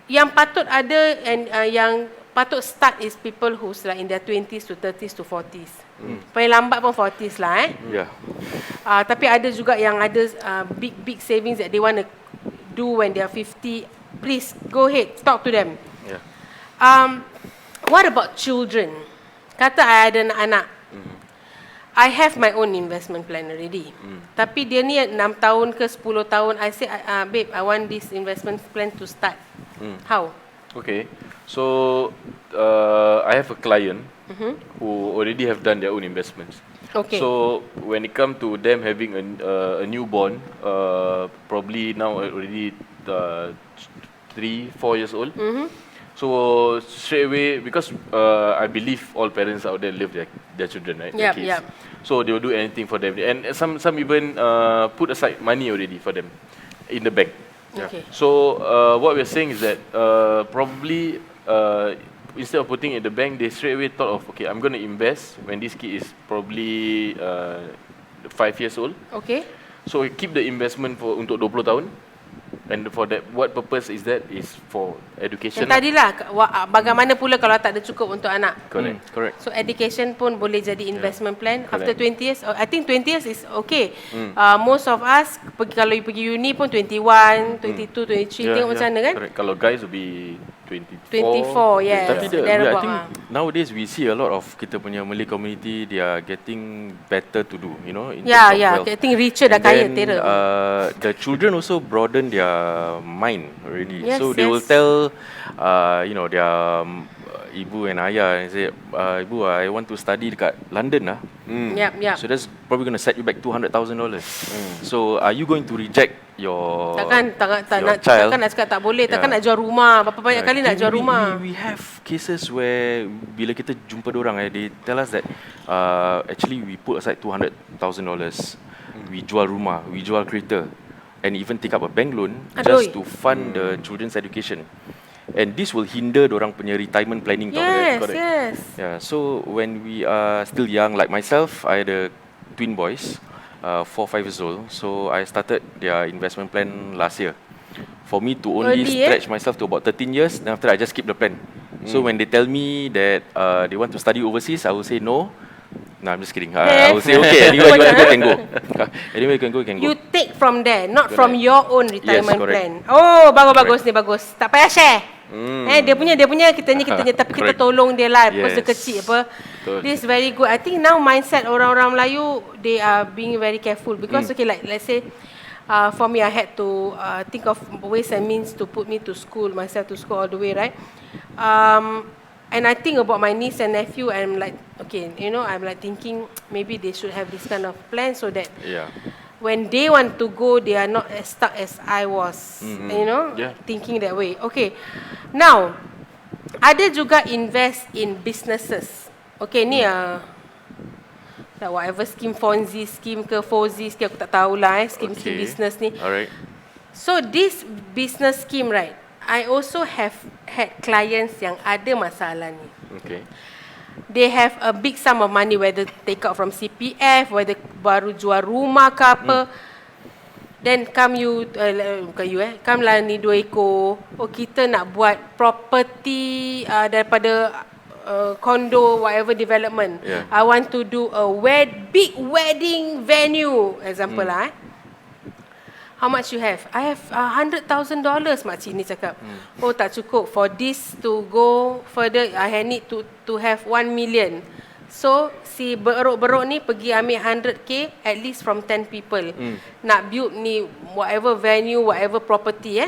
Yang patut ada and yang patut start is people who's like in their 20s to 30s to 40s. Paling lambat pun 40s lah Yeah. Tapi ada juga yang ada big savings that they want to do when they are 50. Please go ahead, talk to them. Yeah. What about children? Kata I ada anak. I have my own investment plan already. Tapi dia ni 6 tahun ke 10 tahun. I say, babe, I want this investment plan to start. How? Okay. So I have a client who already have done their own investments. Okay. So when it comes to them having a newborn, probably now already 3-4 years old. So straight away, because I believe all parents out there love their children, right? Their kids. So they will do anything for them, and some even put aside money already for them in the bank. Okay. So what we're saying is that probably instead of putting it in the bank, they straight away thought of, okay, I'm going to invest when this kid is probably 5 years old. Okay. So keep the investment for untuk 20 tahun. And for that, what purpose is that? Is for education. Yang tadilah, bagaimana pula kalau tak ada cukup untuk anak? Correct. So education pun boleh jadi investment plan. After 20 years, I think 20 years is okay. Most of us, kalau you pergi uni pun 21, 22, 23, tengok macam mana kan? Correct. Kalau guys will be 24. 24, yes. Tapi I think nowadays we see a lot of kita punya Malay community, they are getting better to do, in terms of wealth. Getting richer dah And kaya, then, terror. the children also broaden their mind already. Yes, So they will tell, their ibu and ayah and say, ibu, I want to study dekat London lah. Yep. So that's probably going to set you back $200,000. So are you going to reject your child? Takkan nak cakap tak boleh, takkan nak jual rumah. Berapa banyak kali nak jual rumah. We have cases where bila kita jumpa diorang, they tell us that actually we put aside $200,000. We jual rumah, we jual kereta, and even take up a bank loan just to fund the children's education. And this will hinder dorang punya retirement planning. Yes. Yeah, so when we are still young, like myself, I had twin boys, 4-5 years old. So I started their investment plan last year. For me to only stretch myself to about 13 years, then after I just keep the plan. So when they tell me that they want to study overseas, I will say no. No, I'm just kidding. I will say, okay, anyway you want to go, can go. Anyway you can go, You take from there, not Correct. from your own retirement correct. plan. Oh, bagus ni, bagus. Tak payah share. Dia punya kitanya tapi kita Correct. tolong dia lah because dia Yes. kecil apa. Betul. This is very good. I think now mindset orang-orang Melayu, they are being very careful because okay, like let's say for me I had to think of ways and means to put me to school, myself to school all the way, right? And I think about my niece and nephew and I'm like, okay, you know, I'm like thinking maybe they should have this kind of plan so that Yeah. when they want to go, they are not as stuck as I was, you know, Yeah. thinking that way. Okay, now, ada juga invest in businesses. Okay, ni like whatever scheme, Ponzi scheme ke, Fozi scheme, aku tak tahulah scheme business ni. Alright. So this business scheme, right, I also have had clients yang ada masalah ni. Okay. They have a big sum of money, whether take out from CPF, whether baru jual rumah ke apa. Then come you, bukan you come lah ni 2 ekor. Oh kita nak buat property daripada condo, whatever development. Yeah. I want to do a big wedding venue, example lah. How much you have? I have $100,000, makcik ni cakap. Oh tak cukup. For this to go further, I need to have 1 million. So si beruk-beruk ni pergi ambil 100k at least from 10 people. Nak build ni whatever venue, whatever property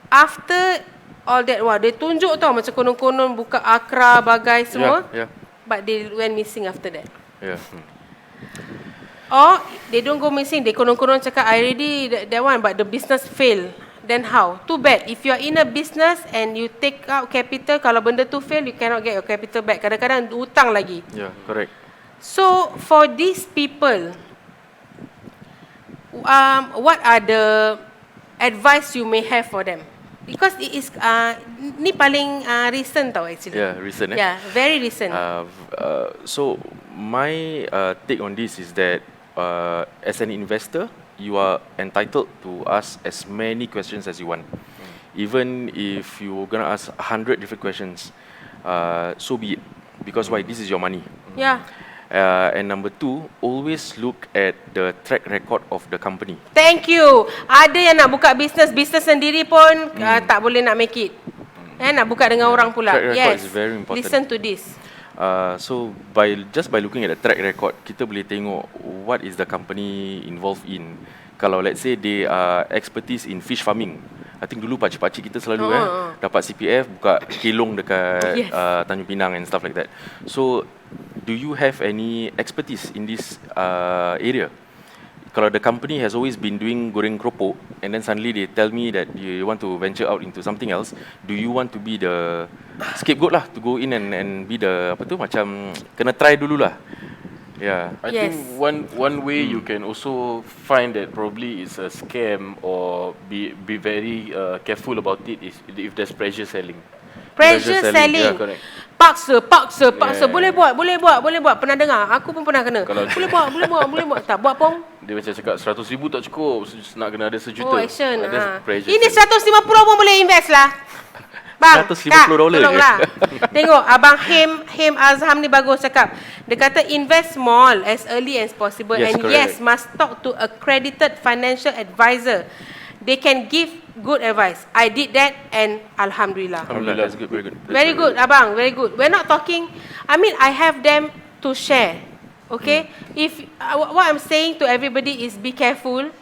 After all that, wah dia tunjuk tau macam konon-konon buka akra bagai semua. Yeah. But they went missing after that. Yeah. Or they don't go missing. They konon-konon cakap I already that one, but the business fail. Then how? Too bad. If you are in a business and you take out capital, kalau benda tu fail, you cannot get your capital back. Kadang-kadang hutang lagi. Yeah, correct. So for these people, what are the advice you may have for them? Because it is ni paling recent tau actually. Yeah, recent. Yeah, very recent. So my take on this is that as an investor, you are entitled to ask as many questions as you want. Even if you're gonna ask 100 different questions, so be it. Because why? This is your money. Yeah. And number 2, always look at the track record of the company. Thank you. Ada yang nak buka bisnes sendiri pun tak boleh nak make it. Nak buka dengan orang pula. Track record Yes. is very important. Listen to this. So just by looking at the track record, kita boleh tengok what is the company involved in. Kalau let's say they are expertise in fish farming, I think dulu pakcik-pakcik kita selalu dapat CPF buka kelong dekat Yes. Tanjung Pinang and stuff like that. So do you have any expertise in this area? Kalau the company has always been doing goreng keropok and then suddenly they tell me that you want to venture out into something else, do you want to be the scapegoat lah to go in and be the apa tu macam kena try dululah. Yeah. I Yes. think one way you can also find that probably is a scam or be very careful about it is if there's pressure selling. Pressure selling. Yeah, correct. Paksa. Yeah. Boleh buat. Pernah dengar? Aku pun pernah kena. Kalau- Boleh buat. Tak buat pun. Dia macam cakap 100,000 tak cukup, nak kena ada sejuta. Oh, action. That's pressure Ini selling. 150 pun boleh invest lah. Bang, $150 Kak, je. tolonglah. Tengok, Abang Him Azham ni bagus cakap. Dia kata invest small as early as possible. Yes, And correct. yes, must talk to accredited financial advisor. They can give good advice. I did that and Alhamdulillah. Alhamdulillah, that's good, very good. That's Very good, Abang, very good. We're not talking, I mean, I have them to share. Okay? If what I'm saying to everybody is be careful.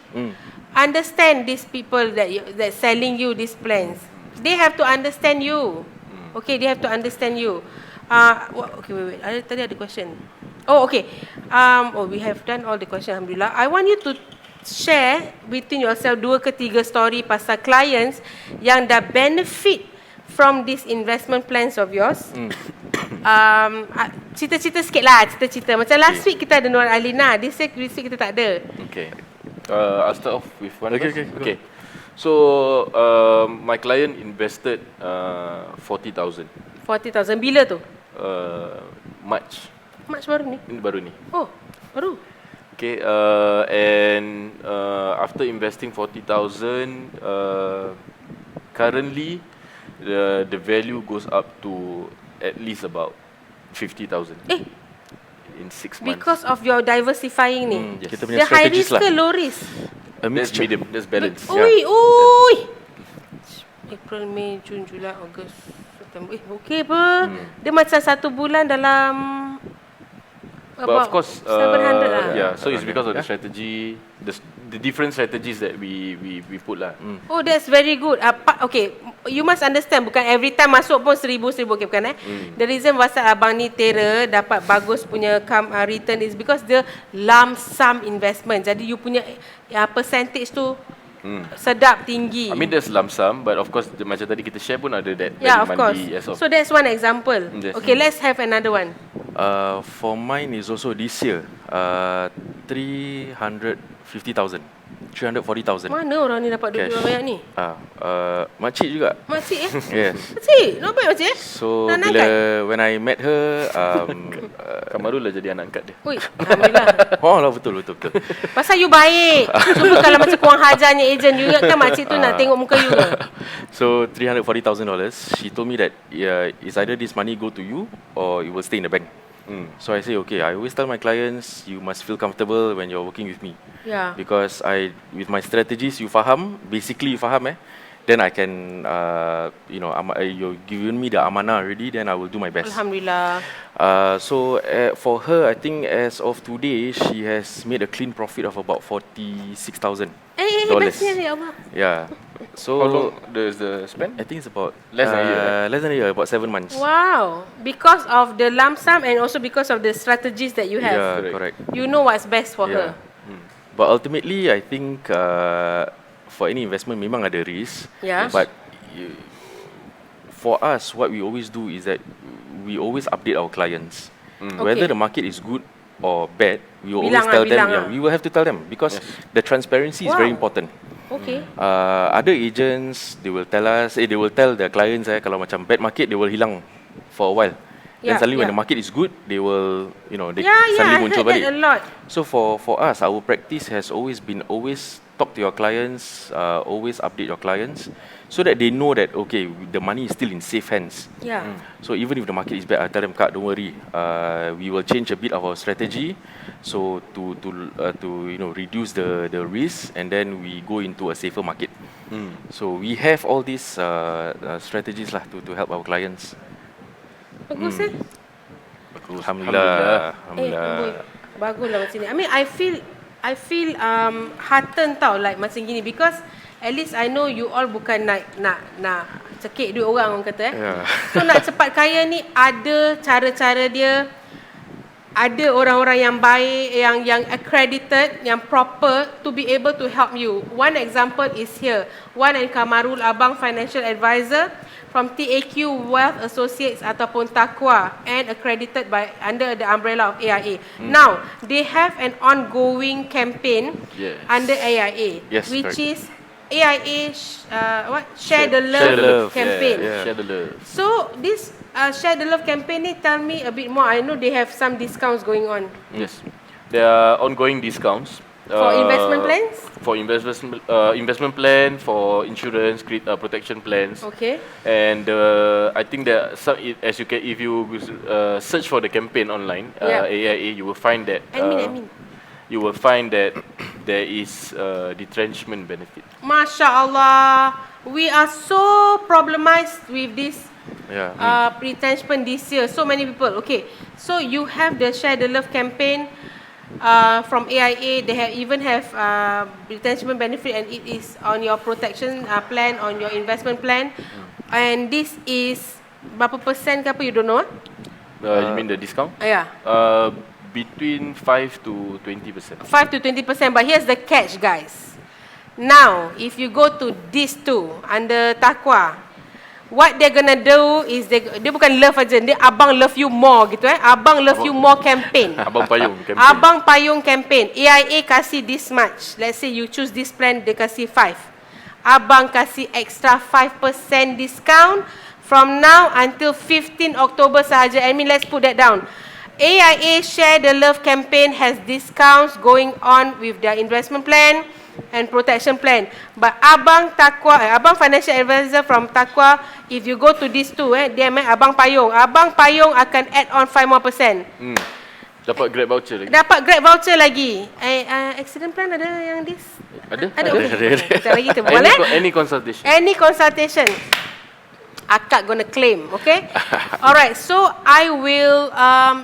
Understand these people that selling you these plans. They have to understand you. Okay, they have to understand you. Okay, wait. Tadi ada question. Oh, okay. We have done all the question, Alhamdulillah. I want you to share between yourself 2 ke 3 story pasal clients yang dah benefit from these investment plans of yours. Cerita-cerita sikit lah, cerita-cerita. Macam last week kita ada Nur Alina, this week kita tak ada. Okay. I'll start off with one Okay, first. okay, Okay. So my client invested 40,000. 40,000. Bila tu? March. March baru ni? Ini baru ni. Oh, baru. Okay. And after investing 40,000, currently the value goes up to at least about 50,000. in 6 months. Because of your diversifying ni. Yes. Kita punya Dia high strategies risk lah. ke low risk? A That's mixture. medium, that's balance. Ui. April, May, Jun, Julai, Ogos, September. Okey apa? Dia macam 1 bulan dalam But of course, 700 lah. yeah. So it's because of the strategy, the different strategies that we put lah. Oh, that's very good. Okay, you must understand, bukan every time masuk pun 1,000, okay, bukan The reason pasal abang ni Tera dapat bagus punya return is because the lump sum investment. Jadi you punya percentage tu sedap, tinggi. I mean there's lump sum, but of course macam tadi kita share pun ada that Yeah, of course. monthly as of. So that's one example. Yes. Okay, let's have another one. For mine is also this year, 350,000, 340,000. Mana orang ni dapat duit Cash. banyak ni? Makcik juga. Makcik Yes. Makcik, not bad makcik So Nak bila angkat? when I met her, Qamarul lah jadi anak angkat dia. Ui, Alhamdulillah. oh lah betul. Pasal you baik. Cuba kalau macam kurang hajarnya agent you kan makcik tu nak tengok muka you ke? So $340,000. She told me that it's either this money go to you or it will stay in the bank. So I say okay. I always tell my clients you must feel comfortable when you're working with me. Yeah. Because with my strategies you faham, basically you faham then I can you're giving me the amanah already, then I will do my best. Alhamdulillah. So for her, I think as of today she has made a clean profit of about $46,000. Bestnya ni Allah. Yeah. So How long does the spend? I think it's about Less than a year, Less than a year, about 7 months. Wow. Because of the lump sum and also because of the strategies that you have. Yeah, correct. You know what's best for her. But ultimately, I think for any investment, memang ada risk. Yeah. But for us, what we always do is that we always update our clients. Whether the market is good or bad, we will always tell them. Yeah, we will have to tell them because the transparency is very important. Okay. Other agents, they will tell us, they will tell their clients, kalau macam bad market, they will hilang for a while. Then suddenly when the market is good, they will, they suddenly muncul balik. I heard that a lot. So for us, our practice has always been talk to your clients, always update your clients, so that they know that okay, the money is still in safe hands. Yeah. So even if the market is bad, I tell them, Kak, don't worry, we will change a bit of our strategy, so to reduce the risk, and then we go into a safer market. So we have all these strategies lah to help our clients. Bagus Alhamdulillah. Baguslah macam ni. I mean, I feel heartened tau, like macam gini, because at least I know you all bukan nak cekik duit orang kata So nak cepat kaya ni ada cara-cara dia, ada orang-orang yang baik, yang accredited, yang proper to be able to help you. One example is here. Wan Qamarul, Abang Financial Advisor from TAQWealth Associates ataupun TAQWA, and accredited under the umbrella of AIA. Now, they have an ongoing campaign under AIA, which is AIA Share the Love campaign. Share the love. So this Share the Love campaign ni, tell me a bit more. I know they have some discounts going on. Yes, there are ongoing discounts. For investment plans? For investment plan, for insurance, protection plans. Okay. And I think that if you search for the campaign online, AIA, you will find that you will find that there is retrenchment benefit. Masya Allah, we are so problemized with this retrenchment this year. So many people. Okay, so you have the Share the Love campaign. From AIA, they even have retrenchment benefit, and it is on your protection plan, on your investment plan. And this is berapa persen ke apa, you don't know? You mean the discount? Yeah. Between 5 to 20%. 5 to 20%. But here's the catch, guys. Now, if you go to these two under Taqwa, what they're gonna do is dia bukan love aja, dia Abang Love You More gitu Abang Love You More campaign. Abang Payung campaign. Abang Payung campaign. AIA kasih this much. Let's say you choose this plan, dia kasih 5. Abang kasih extra 5% discount from now until 15 October sahaja. I mean, let's put that down. AIA Share the Love campaign has discounts going on with their investment plan and protection plan. But Abang Financial Advisor from Taqwa, if you go to these two, dia main Abang Payung. Abang Payung akan add on 5 more %. Dapat Grab voucher lagi. Dapat Grab voucher lagi. Accident plan ada yang this? Ada? Okay. Ada. Sekejap lagi kita buat Any consultation. Any consultation. Akak gonna claim, okay? Alright, so I will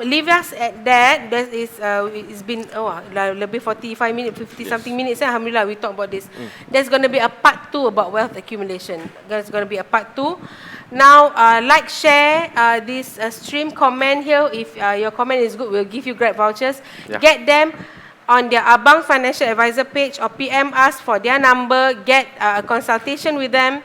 leave us at that. That is, it's been lebih 45 minutes, 50 something minutes. Alhamdulillah, we talk about this. There's gonna be a part 2 about wealth accumulation. There's gonna be a part 2. Now, like, share this stream, comment here. If your comment is good, we'll give you Grab vouchers. Yeah. Get them on their Abang Financial Advisor page or PM us for their number. Get a consultation with them.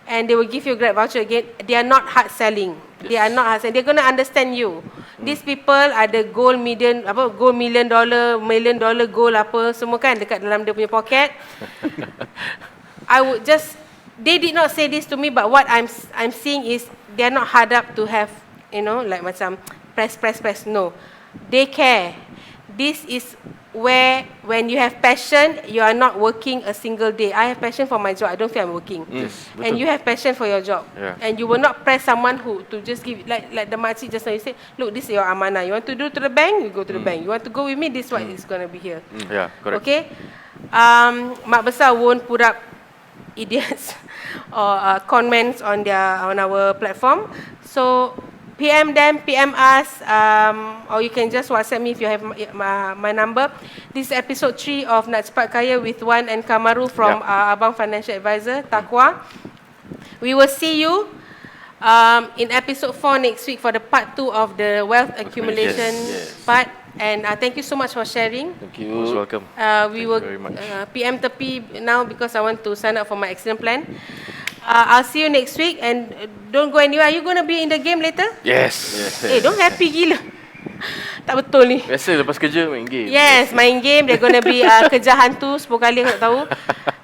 And they will give you a Grab voucher again. They are not hard selling. Yes. They are not hard selling. They're going to understand you. These people ada gold million dollar gold apa semua kan dekat dalam dia punya pocket. I would just, they did not say this to me, but what I'm seeing is they are not hard up to have, like macam press. No, they care. This is where when you have passion, you are not working a single day. I have passion for my job. I don't feel I'm working. And you have passion for your job. Yeah. And you will not press someone who to just give, like the makcik just now, you say, look, this is your amanah. You want to do to the bank, you go to the bank. You want to go with me, this is what is going to be here. Yeah, correct. Okay? MakBesar won't put up idiots or comments on our platform. So PM them, PM us, or you can just WhatsApp me if you have my number. This is episode 3 of Nak Cepat Kaya with Wan and Qamarul from Abang Financial Advisor, TAQWealth. We will see you in episode 4 next week for the part 2 of the wealth accumulation part. And thank you so much for sharing. Thank you. Most welcome. We will PM tepi now because I want to sign up for my accident plan. I'll see you next week and don't go anywhere. Are you going to be in the game later? Yes. Don't happy gila. Tak betul ni. Biasa lepas kerja main game. Yes, main game. They're going to be kejar hantu 10 kali aku tak tahu.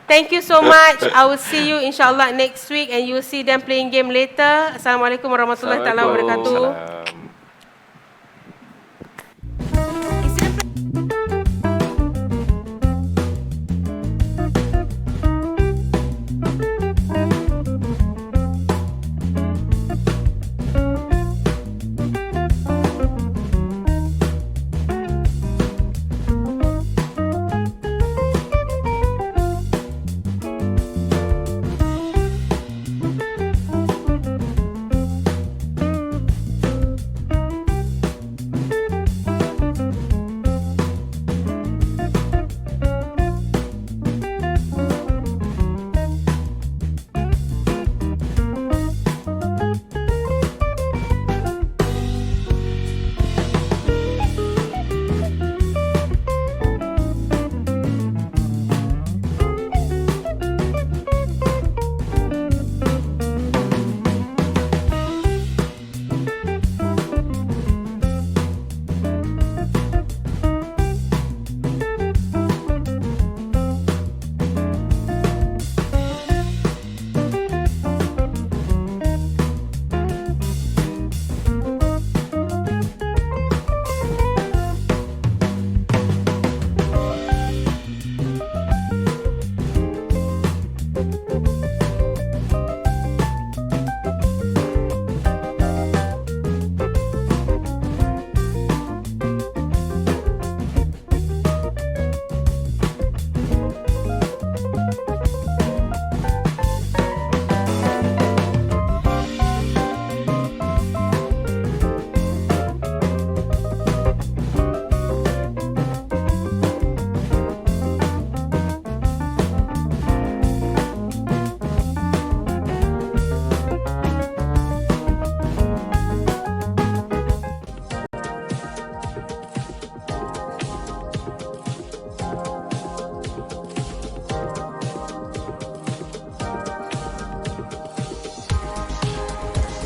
Thank you so much. I will see you insyaAllah next week and you will see them playing game later. Assalamualaikum warahmatullahi wabarakatuh.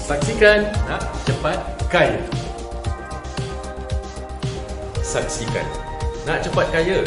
Saksikan Nak Cepat Kaya. Saksikan Nak Cepat Kaya